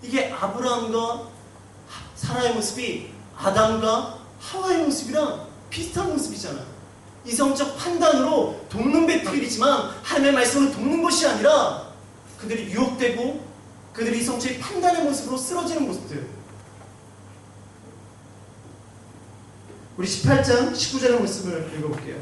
이게 아브라함과 사라의 모습이 아담과 하와의 모습이랑 비슷한 모습이잖아. 이성적 판단으로 돕는 배틀이지만 하나님의 말씀으로 돕는 것이 아니라 그들이 유혹되고 그들이 이성적인 판단의 모습으로 쓰러지는 모습들. 우리 18장 19절의 모습을 읽어볼게요.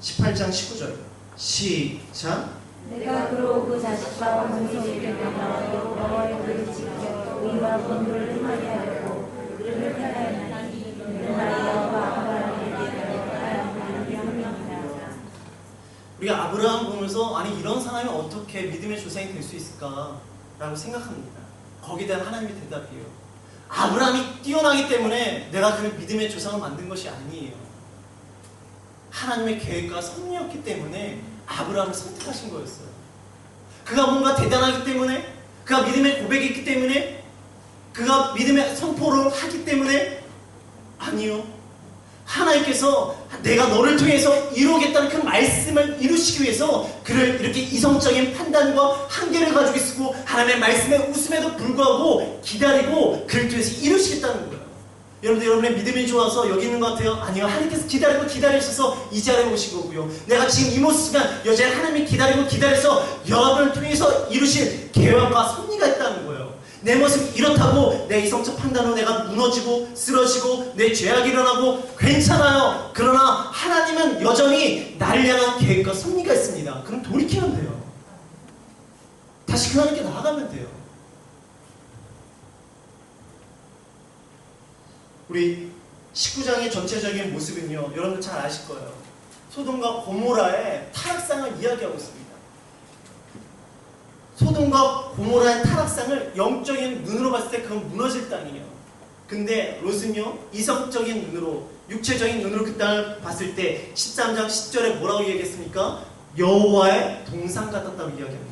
18장 19절 시작. 내가 그로 그 자식과 문성에게 명하여 여호와의 길을 지켜 의와 본도를 행하게 하려고 그를 택하였나니 그는 여호와 아브라함에게 하나님의 명령이라. 우리가 아브라함 보면서 아니 이런 사람이 어떻게 믿음의 조상이 될 수 있을까라고 생각합니다. 거기에 대한 하나님의 대답이에요. 아브라함이 뛰어나기 때문에 내가 그를 믿음의 조상을 만든 것이 아니에요. 하나님의 계획과 섭리였기 때문에 아브라함을 선택하신 거였어요. 그가 뭔가 대단하기 때문에, 그가 믿음의 고백이 있기 때문에, 그가 믿음의 선포를 하기 때문에 아니요. 하나님께서 내가 너를 통해서 이루겠다는 그 말씀을 이루시기 위해서 그를 이렇게 이성적인 판단과 한계를 가지고 있고 하나님의 말씀에 웃음에도 불구하고 기다리고 그를 통해서 이루시겠다는 거예요. 여러분들 여러분의 믿음이 좋아서 여기 있는 것 같아요? 아니요. 하나님께서 기다리셔서 이 자리에 오신 거고요. 내가 지금 이 모습은 여전히 하나님이 기다려서 여러분을 통해서 이루실 계획과 섭리가 있다는 거예요. 내 모습이 이렇다고 내 이성적 판단으로 내가 무너지고 쓰러지고 내 죄악이 일어나고 괜찮아요. 그러나 하나님은 여전히 나를 향한 계획과 섭리가 있습니다. 그럼 돌이키면 돼요. 다시 그 하나님께 나아가면 돼요. 우리 19장의 전체적인 모습은요, 여러분들 잘 아실 거예요. 소돔과 고모라의 타락상을 이야기하고 있습니다. 소돔과 고모라의 타락상을 영적인 눈으로 봤을 때 그건 무너질 땅이에요. 근데 롯은요, 이성적인 눈으로, 육체적인 눈으로 그 땅을 봤을 때 13장 10절에 뭐라고 얘기했습니까? 여호와의 동상 같았다고 이야기합니다.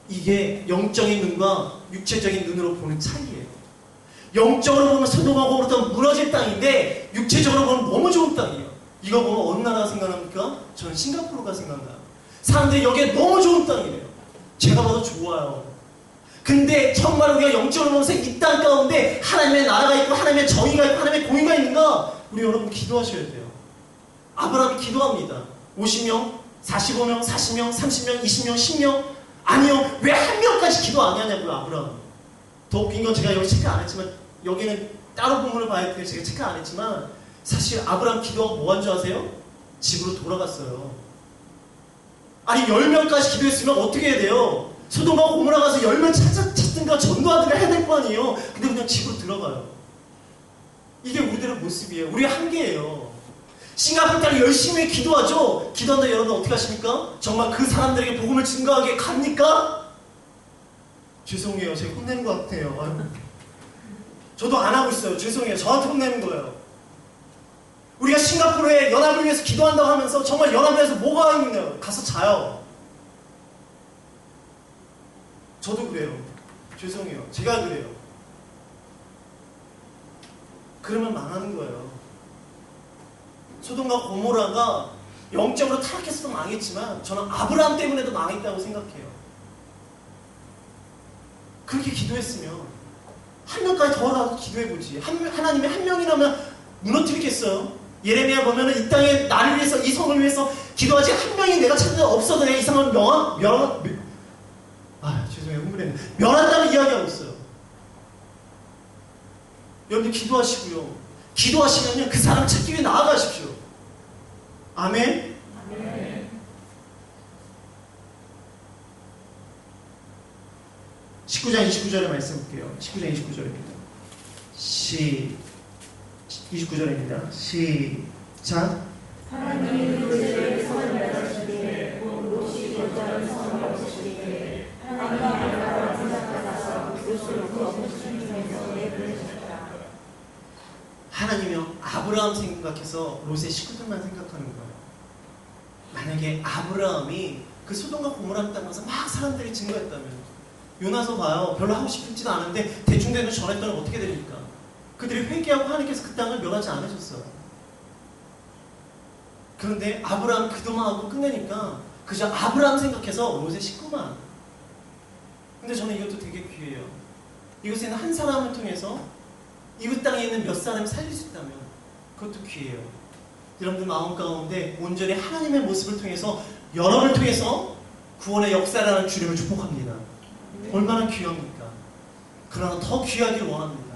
이게 영적인 눈과 육체적인 눈으로 보는 차이예요. 영적으로 보면 소돔과 고모라는 무너질 땅인데 육체적으로 보면 너무 좋은 땅이에요. 이거 보면 어느 나라가 생각납니까? 저는 싱가포르가 생각나요. 사람들이 여기에 너무 좋은 땅이래요. 제가 봐도 좋아요. 근데 정말 우리가 영적으로 보면서 이 땅 가운데 하나님의 나라가 있고 하나님의 정의가 있고 하나님의 공의가 있는가? 우리 여러분 기도하셔야 돼요. 아브라함이 기도합니다. 50명, 45명, 40명, 30명, 20명, 10명. 아니요. 왜 한 명까지 기도 안 하냐고요, 아브라함. 더 웃긴 건 제가 여기 체크 안 했지만, 여기는 따로 본문을 봐야 되는데 제가 체크 안 했지만, 사실 아브라함 기도하고 뭐 한 줄 아세요? 집으로 돌아갔어요. 아니 10명까지 기도했으면 어떻게 해야 돼요? 소돔과 고모라 가서 10명 찾든가 전도하든가 해야 될 거 아니에요. 근데 그냥 집으로 들어가요. 이게 우리들의 모습이에요. 우리의 한계예요. 싱가포르 딸이 열심히 기도하죠. 기도한다 여러분 어떻게 하십니까? 정말 그 사람들에게 복음을 증거하게 갑니까? 죄송해요. 제가 혼내는 것 같아요. 아유. 저도 안 하고 있어요. 죄송해요. 저한테 혼내는 거예요. 우리가 싱가포르에 연합을 위해서 기도한다고 하면서 정말 연합을 위해서 뭐가 있나요? 가서 자요. 저도 그래요. 죄송해요. 제가 그래요. 그러면 망하는 거예요. 소돔과 고모라가 영적으로 타락해서도 망했지만 저는 아브라함 때문에도 망했다고 생각해요. 그렇게 기도했으면 한 명까지 더라도 기도해보지. 하나님이 한 명이라면 무너뜨리겠어요? 예레미야 보면은 이 땅에 나를 위해서 이 성을 위해서 기도하지 한 명이 내가 찾는 없어도 내가 이 성을 죄송해요. 흥분했네. 멸한다는 이야기하고 있어요. 여러분들 기도하시고요. 기도하시면요 그 사람 찾기 위해 나아가십시오. 아멘. 아멘. 19장 29절의 말씀 볼게요. 19장 29절입니다. 29절입니다. 시작. 하나님이 그들의 성을 멸하시되 롯이 여자를 성을 없으시되 하나님이 아브라함을 생각하셔서 롯을 없으시면서 내보내셨다. 하나님이요 아브라함 생각해서 롯의 식구들만 생각하는 거예요. 만약에 아브라함이 그 소돔과 고모라 땅 가서 막 사람들이 증거했다면 요나서 봐요. 별로 하고 싶지도 않은데 대충대충 전했더니 어떻게 됩니까? 그들이 회개하고 하나님께서 그 땅을 멸하지 않으셨어요. 그런데 아브라함 기도만 하고 끝내니까 그저 아브라함 생각해서 롯의 식구만. 근데 저는 이것도 되게 귀해요. 이것에는 한 사람을 통해서 이웃 땅에 있는 몇 사람을 살릴 수 있다면 그것도 귀해요. 여러분들 마음 가운데 온전히 하나님의 모습을 통해서 여러분을 통해서 구원의 역사라는 주님을 축복합니다. 얼마나 귀합니까? 그러나 더 귀하길 원합니다.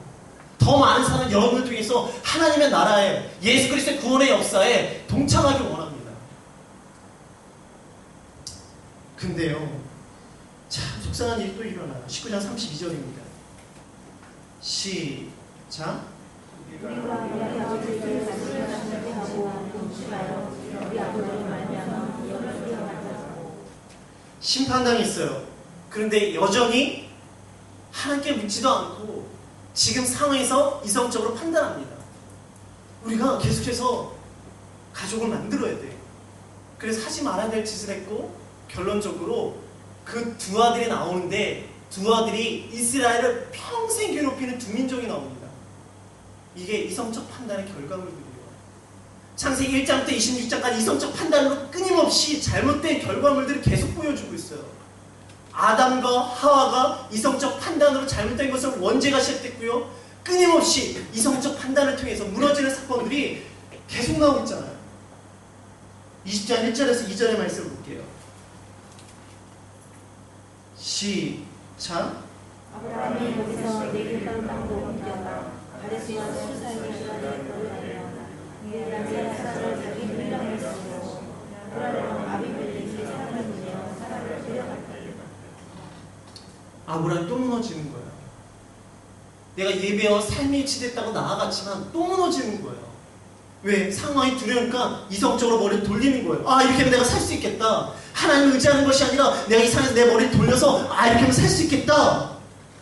더 많은 사람 여러분을 통해서 하나님의 나라에 예수 그리스도의 구원의 역사에 동참하길 원합니다. 근데요 참 속상한 일이 또 일어나요. 19장 32절입니다. 시작. 우리가 우리 아버지를 말씀하시게 하고 묻지마요. 우리 아버지를 말미암아 영을 만들고 심판당이 있어요. 그런데 여전히 하나님께 묻지도 않고 지금 상황에서 이성적으로 판단합니다. 우리가 계속해서 가족을 만들어야 돼. 그래서 하지 말아야 될 짓을 했고 결론적으로 그 두 아들이 나오는데 두 아들이 이스라엘을 평생 괴롭히는 두 민족이 나옵니다. 이게 이성적 판단의 결과물들이에요. 창세기 1장부터 26장까지 이성적 판단으로 끊임없이 잘못된 결과물들을 계속 보여주고 있어요. 아담과 하와가 이성적 판단으로 잘못된 것을 원죄가 시작됐고요. 끊임없이 이성적 판단을 통해서 무너지는 사건들이 계속 나오고 있잖아요. 20장 1절에서 2절의 말씀을 볼게요. 시작. 아브라함이 거기서 내게 땅도 옮겨가 가데스와 술 사이에 거하여 이에 사람을 자기 밀당에 쓰고 아브라함은 아비멜렉이 사람을 보내어 사람을 데려갔다. 아브라함이 또 무너지는 거예요. 내가 예배와 삶이 일치됐다고 나아갔지만 또 무너지는 거예요. 왜? 상황이 두려우니까 이성적으로 머리를 돌리는 거예요. 아 이렇게 하면 내가 살 수 있겠다. 하나님을 의지하는 것이 아니라 내가 이 상황에서 내 머리를 돌려서 아 이렇게 하면 살 수 있겠다.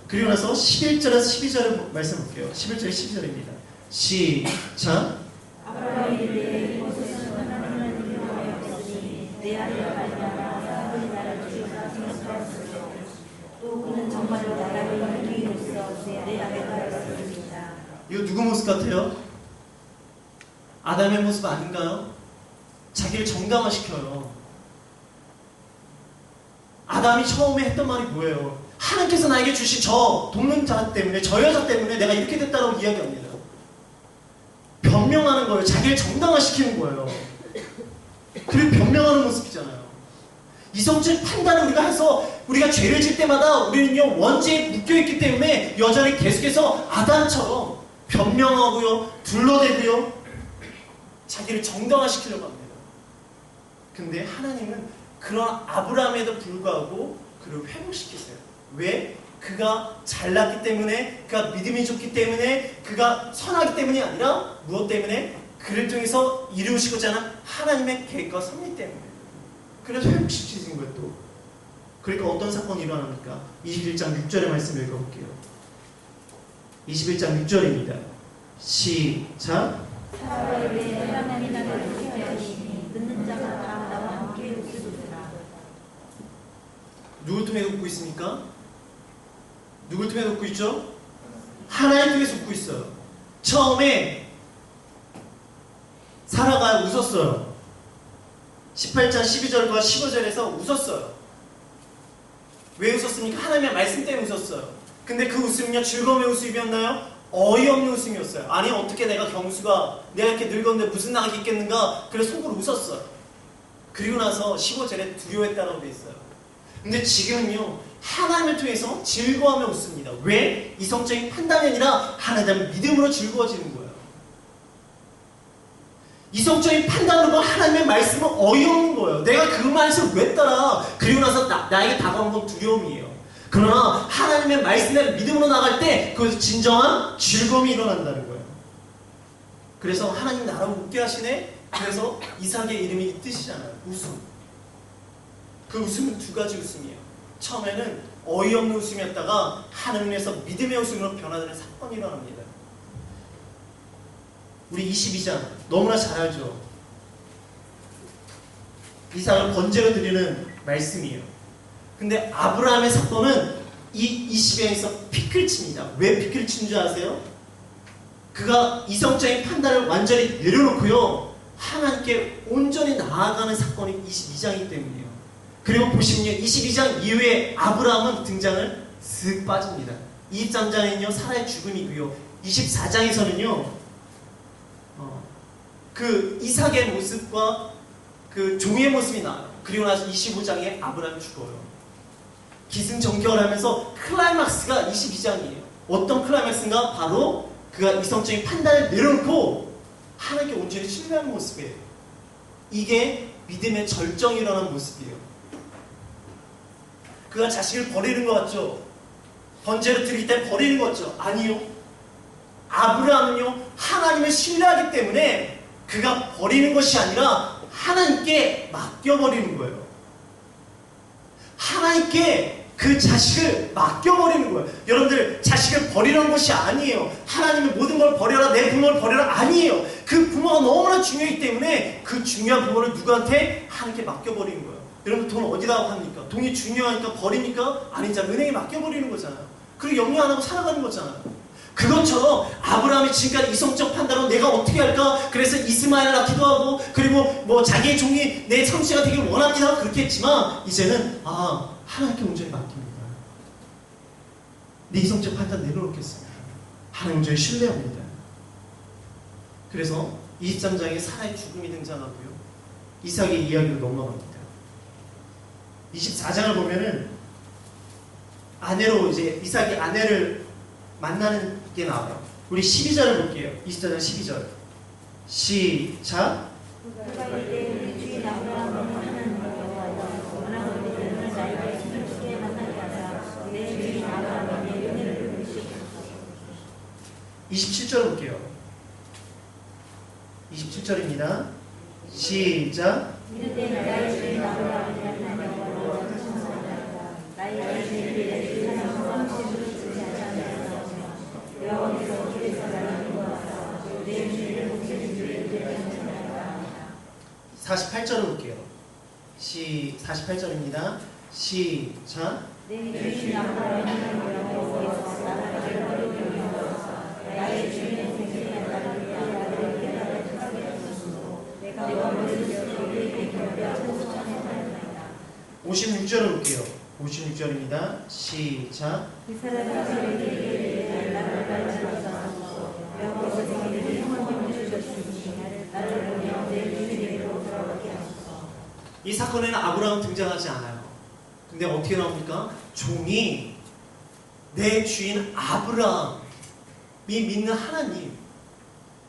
그리고 나서 11절에서 12절을 말씀 볼게요. 11절에 12절입니다. 시작. 아브라함이 이르되 이곳에서 하나님을 여호와여 없으니 내 아들과 말미암아 사람들이 나를 죽이라 생각하였으며 또 그는 정말로 나라를 이루기로써 내 아들과 였으니 이거 누구 모습 같아요? 아담의 모습 아닌가요? 자기를 정당화시켜요. 아담이 처음에 했던 말이 뭐예요? 하나님께서 나에게 주신 저 돕는 자 때문에, 저 여자 때문에 내가 이렇게 됐다고 이야기합니다. 변명하는 거예요. 자기를 정당화시키는 거예요. 그리고 변명하는 모습이잖아요. 이성적 판단을 우리가 해서 우리가 죄를 질 때마다 우리는요 원죄에 묶여있기 때문에 여전히 계속해서 아담처럼 변명하고요, 둘러대고요, 자기를 정당화시키려고 합니다. 근데 하나님은 그런 아브라함에도 불구하고 그를 회복시키세요. 왜? 그가 잘났기 때문에, 그가 믿음이 좋기 때문에, 그가 선하기 때문이 아니라 무엇 때문에? 그를 통해서 이루시고자 하는 하나님의 계획과 섭리 때문에. 그래서 회복시키신 거예요 또. 그러니까 어떤 사건이 일어납니까? 21장 6절의 말씀 읽어볼게요. 21장 6절입니다. 시작. 사라에게 하나님이 나를 피하시니 듣는 자가 다 나와 함께 웃으리라. 누굴 통해 웃고 있습니까? 누굴 통해 웃고 있죠? 하나님 통해서 웃고 있어요. 처음에 사라가 웃었어요. 18장 12절과 15절에서 웃었어요. 왜 웃었습니까? 하나님의 말씀 때문에 웃었어요. 근데 그 웃음은요, 즐거움의 웃음이었나요? 어이없는 웃음이었어요. 아니 어떻게 내가 경수가 내가 이렇게 늙었는데 무슨 낙이 있겠는가? 그래서 속으로 웃었어요. 그리고 나서 15절에 두려워했다라고 되어 있어요. 근데 지금은요, 하나님을 통해서 즐거워하며 웃습니다. 왜? 이성적인 판단이 아니라 하나님의 믿음으로 즐거워지는 거예요. 이성적인 판단으로 하나님의 말씀은 어이없는 거예요. 내가 그 말씀을 왜 따라? 그리고 나서 나에게 다가온 건 두려움이에요. 그러나 하나님의 말씀에 믿음으로 나갈 때 그것은 진정한 즐거움이 일어난다는 거예요. 그래서 하나님 나라고 웃게 하시네. 그래서 이삭의 이름이 이 뜻이잖아요. 웃음. 그 웃음은 두 가지 웃음이에요. 처음에는 어이없는 웃음이었다가 하나님에서 믿음의 웃음으로 변화되는 사건이 일어납니다. 우리 22장 너무나 잘 알죠. 이삭을 번제로 드리는 말씀이에요. 근데 아브라함의 사건은 이 20장에서 피클 칩니다. 왜 피클 치는 줄 아세요? 그가 이성적인 판단을 완전히 내려놓고요, 하나님께 온전히 나아가는 사건이 22장이기 때문이에요. 그리고 보시면요, 22장 이후에 아브라함은 등장을 슥 빠집니다. 23장에는요 사라의 죽음이고요, 24장에서는요 그 이삭의 모습과 그 종의 모습이 나와요. 그리고 나서 25장에 아브라함이 죽어요. 기승전결을 하면서 클라이막스가 22장이에요. 어떤 클라이막스인가? 바로 그가 이성적인 판단을 내려놓고 하나님께 온전히 신뢰하는 모습이에요. 이게 믿음의 절정이 일어난 모습이에요. 그가 자식을 버리는 것 같죠? 번제로 드릴 때 버리는 것 같죠? 아니요. 아브라함은요, 하나님을 신뢰하기 때문에 그가 버리는 것이 아니라 하나님께 맡겨버리는 거예요. 하나님께 그 자식을 맡겨버리는 거예요. 여러분들, 자식을 버리는 것이 아니에요. 하나님의 모든 걸 버려라, 내 부모를 버려라, 아니에요. 그 부모가 너무나 중요하기 때문에 그 중요한 부모를 누구한테? 하나님께 맡겨버리는 거예요. 여러분, 돈 어디다가 합니까? 돈이 중요하니까 버립니까? 아니잖아요. 은행에 맡겨버리는 거잖아요. 그리고 염려 안 하고 살아가는 거잖아요. 그것처럼 아브라함이 지금까지 이성적 판단으로 내가 어떻게 할까? 그래서 이스마엘을 낳기도 하고, 그리고 뭐 자기의 종이 내 성씨가 되길 원합니다. 그렇게 했지만 이제는 하나님께 온전히 맡깁니다. 내 이성적 판단 내려놓겠습니다. 하나님 온전히 신뢰합니다. 그래서 23장에 사라의 죽음이 등장하고요, 이삭의 이야기로 넘어갑니다. 24장을 보면은 아내로 이제 이삭이 아내를 만나는 게 나와요. 우리 12절을 볼게요. 24장 12절. 시작. 그가 이때 우리 주인 아브라함은 하나님을 여호와여 원하는 이들은 나에게 힘있게 만나게 하사 내 주인 아브라함에게 은혜를 베푸시옵소서. 27절 볼게요. 27절입니다. 시작. 이르되 나의 주인 아브라함이란 나님으로 천사하다. 나의 주인이 내 주인 하나님과 함께 지지 않으며 여호와께서 길에서 나를 인도하사 내 주인을 복되는 주의 되게 하시나이다. 48절을 볼게요. 48절입니다. 시작. 내 주인 아브라함이 여호와께서 나를 버리고 나의 주인은 6절입니다. 시작. 그 사람이 저에게 나를 가르쳐서 여호와께서 저에게 형을 주셨으니 나를 보며 내 주님께로 돌아가게 하소서. 이 사건에는 아브라함 등장하지 않아요. 근데 어떻게 나옵니까? 종이 내 주인 아브라함이 믿는 하나님,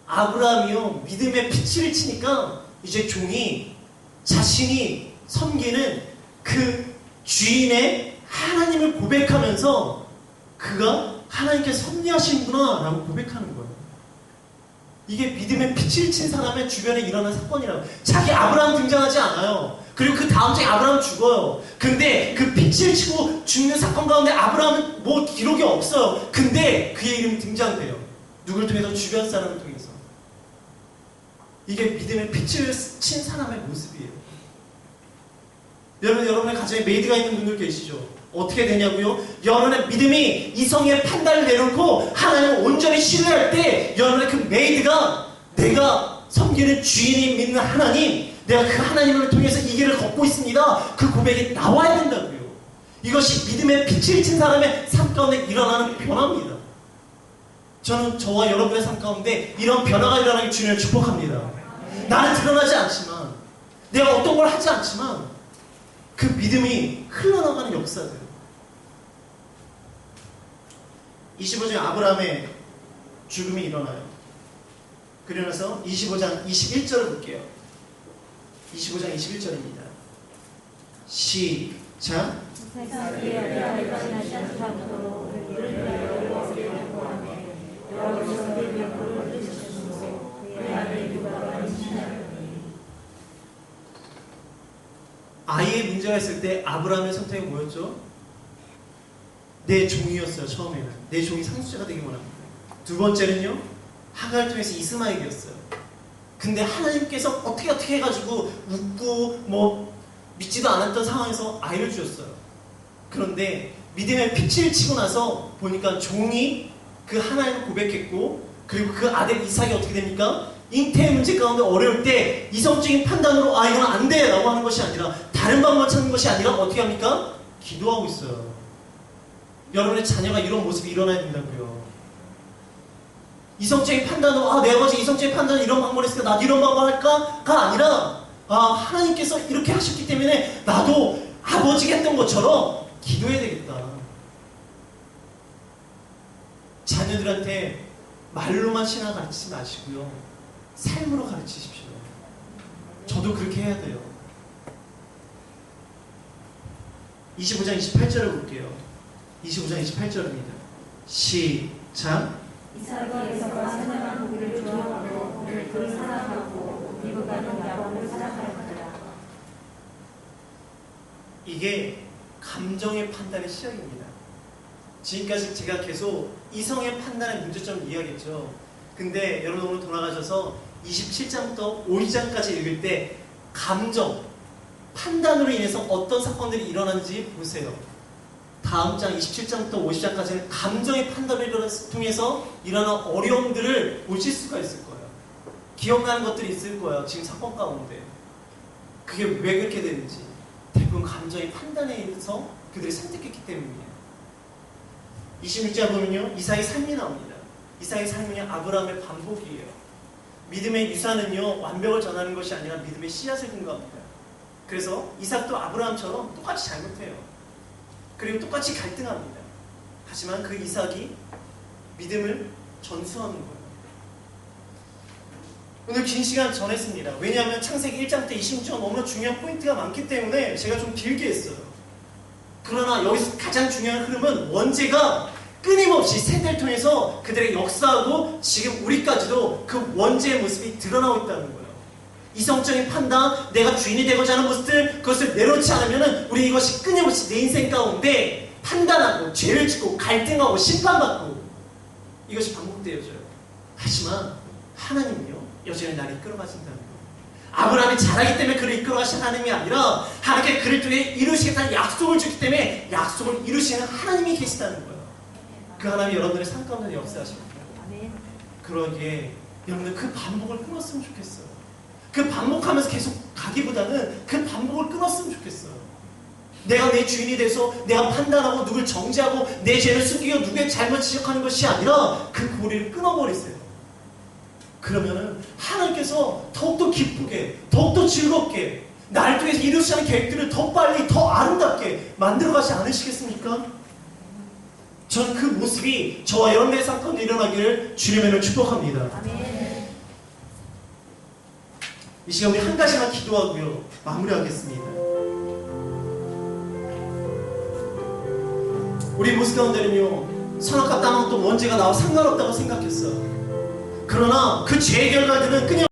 아브라함이요 믿음의 피치를 치니까 이제 종이 자신이 섬기는 그 주인의 하나님을 고백하면서 그가 하나님께 섭리하시는구나 라고 고백하는 거예요. 이게 믿음의 피치를 친 사람의 주변에 일어난 사건이라고. 자기 아브라함 등장하지 않아요. 그리고 그 다음 장에 아브라함 죽어요. 근데 그 피치를 치고 죽는 사건 가운데 아브라함은 뭐 기록이 없어요. 근데 그의 이름이 등장돼요. 누굴 통해서? 주변 사람을 통해서. 이게 믿음의 피치를 친 사람의 모습이에요. 여러분의 가정에 메이드가 있는 분들 계시죠? 어떻게 되냐고요? 여러분의 믿음이 이성의 판단을 내놓고 하나님을 온전히 신뢰할 때 여러분의 그 메이드가 내가 섬기는 주인이 믿는 하나님, 내가 그 하나님을 통해서 이 길을 걷고 있습니다. 그 고백이 나와야 된다고요. 이것이 믿음의 빛을 친 사람의 삶 가운데 일어나는 변화입니다. 저는 저와 여러분의 삶 가운데 이런 변화가 일어나길 주님을 축복합니다. 나는 드러나지 않지만, 내가 어떤 걸 하지 않지만 그 믿음이 흘러나가는 역사들. 25장 아브라함의 죽음이 일어나요. 그러면서 25장 21절을 볼게요. 25장 21절입니다. 시작. 아이의 문제가 있을 때 아브라함의 선택이 뭐였죠? 내 종이었어요. 처음에는 내 종이 상속자가 되기 원합니다. 두 번째는요, 하갈을 통해서 이스마엘이었어요. 근데 하나님께서 어떻게 해가지고 웃고 뭐 믿지도 않았던 상황에서 아이를 주셨어요. 그런데 믿음의 빛을 치고 나서 보니까 종이 그 하나님을 고백했고, 그리고 그 아들 이삭이 어떻게 됩니까? 잉태의 문제 가운데 어려울 때 이성적인 판단으로 이건 안 돼 라고 하는 것이 아니라, 다른 방법을 찾는 것이 아니라 어떻게 합니까? 기도하고 있어요. 여러분의 자녀가 이런 모습이 일어나야 된다고요. 이성적인 판단으로 내 아버지 이성적인 판단은 이런 방법을 했으니까 나도 이런 방법을 할까가 아니라 하나님께서 이렇게 하셨기 때문에 나도 아버지가 했던 것처럼 기도해야 되겠다. 자녀들한테 말로만 신앙 가르치지 마시고요, 삶으로 가르치십시오. 저도 그렇게 해야 돼요. 25장 28절을 볼게요. 25장 28절입니다. 시작. 이삭이 에서가 선한 고기를 좋아하고 그를 사랑하고 리브가는 야곱을 사랑하였더라. 이게 감정의 판단의 시작입니다. 지금까지 제가 계속 이성의 판단의 문제점을 이야기했죠. 근데 여러분 오늘 돌아가셔서 27장부터 52장까지 읽을 때 감정, 판단으로 인해서 어떤 사건들이 일어나는지 보세요. 다음 장 27장부터 50장까지는 감정의 판단을 통해서 일어난 어려움들을 보실 수가 있을 거예요. 기억나는 것들이 있을 거예요. 지금 사건 가운데. 그게 왜 그렇게 되는지. 대부분 감정의 판단에 의해서 그들이 선택했기 때문이에요. 26장 보면요, 이삭의 삶이 나옵니다. 이삭의 삶은요, 아브라함의 반복이에요. 믿음의 유산은요, 완벽을 전하는 것이 아니라 믿음의 씨앗을 근거합니다. 그래서 이삭도 아브라함처럼 똑같이 잘못해요. 그리고 똑같이 갈등합니다. 하지만 그 이삭이 믿음을 전수하는 거예요. 오늘 긴 시간 전했습니다. 왜냐하면 창세기 1장 때 26장 너무나 중요한 포인트가 많기 때문에 제가 좀 길게 했어요. 그러나 여기서 가장 중요한 흐름은 원죄가 끊임없이 세대를 통해서 그들의 역사하고 지금 우리까지도 그 원죄의 모습이 드러나고 있다는 거예요. 이성적인 판단, 내가 주인이 되고자 하는 모습들, 그것을 내놓지 않으면 우리 이것이 끊임없이 내 인생 가운데 판단하고 죄를 짓고 갈등하고 심판받고 이것이 반복되어져요. 하지만 하나님은요, 여전히 나를 이끌어가신다는 거예요. 아브라함이 잘하기 때문에 그를 이끌어가신 하나님이 아니라 하나님께 그를 통해 이루시겠다는 약속을 주기 때문에 약속을 이루시는 하나님이 계시다는 거예요. 그 하나님이 여러분들의 삶 가운데 역사하십니다. 그러기에 여러분들 그 반복을 끊었으면 좋겠어요. 그 반복하면서 계속 가기보다는 그 반복을 끊었으면 좋겠어요. 내가 내 주인이 돼서 내가 판단하고 누굴 정죄하고 내 죄를 숨기고 누구의 잘못 지적하는 것이 아니라 그 고리를 끊어버리세요. 그러면은 하나님께서 더욱더 기쁘게, 더욱더 즐겁게 나를 통해서 이루시는 계획들을 더 빨리, 더 아름답게 만들어가지 않으시겠습니까? 저는 그 모습이 저와 여러분의 삶 가운데 일어나기를 주님을 축복합니다. 아멘. 이 시간 우리 한 가지만 기도하고요, 마무리하겠습니다. 우리 모습 가운데는요, 선악과 땅은 또 원죄가 나와 상관없다고 생각했어요. 그러나 그 죄의 결과들은 끊임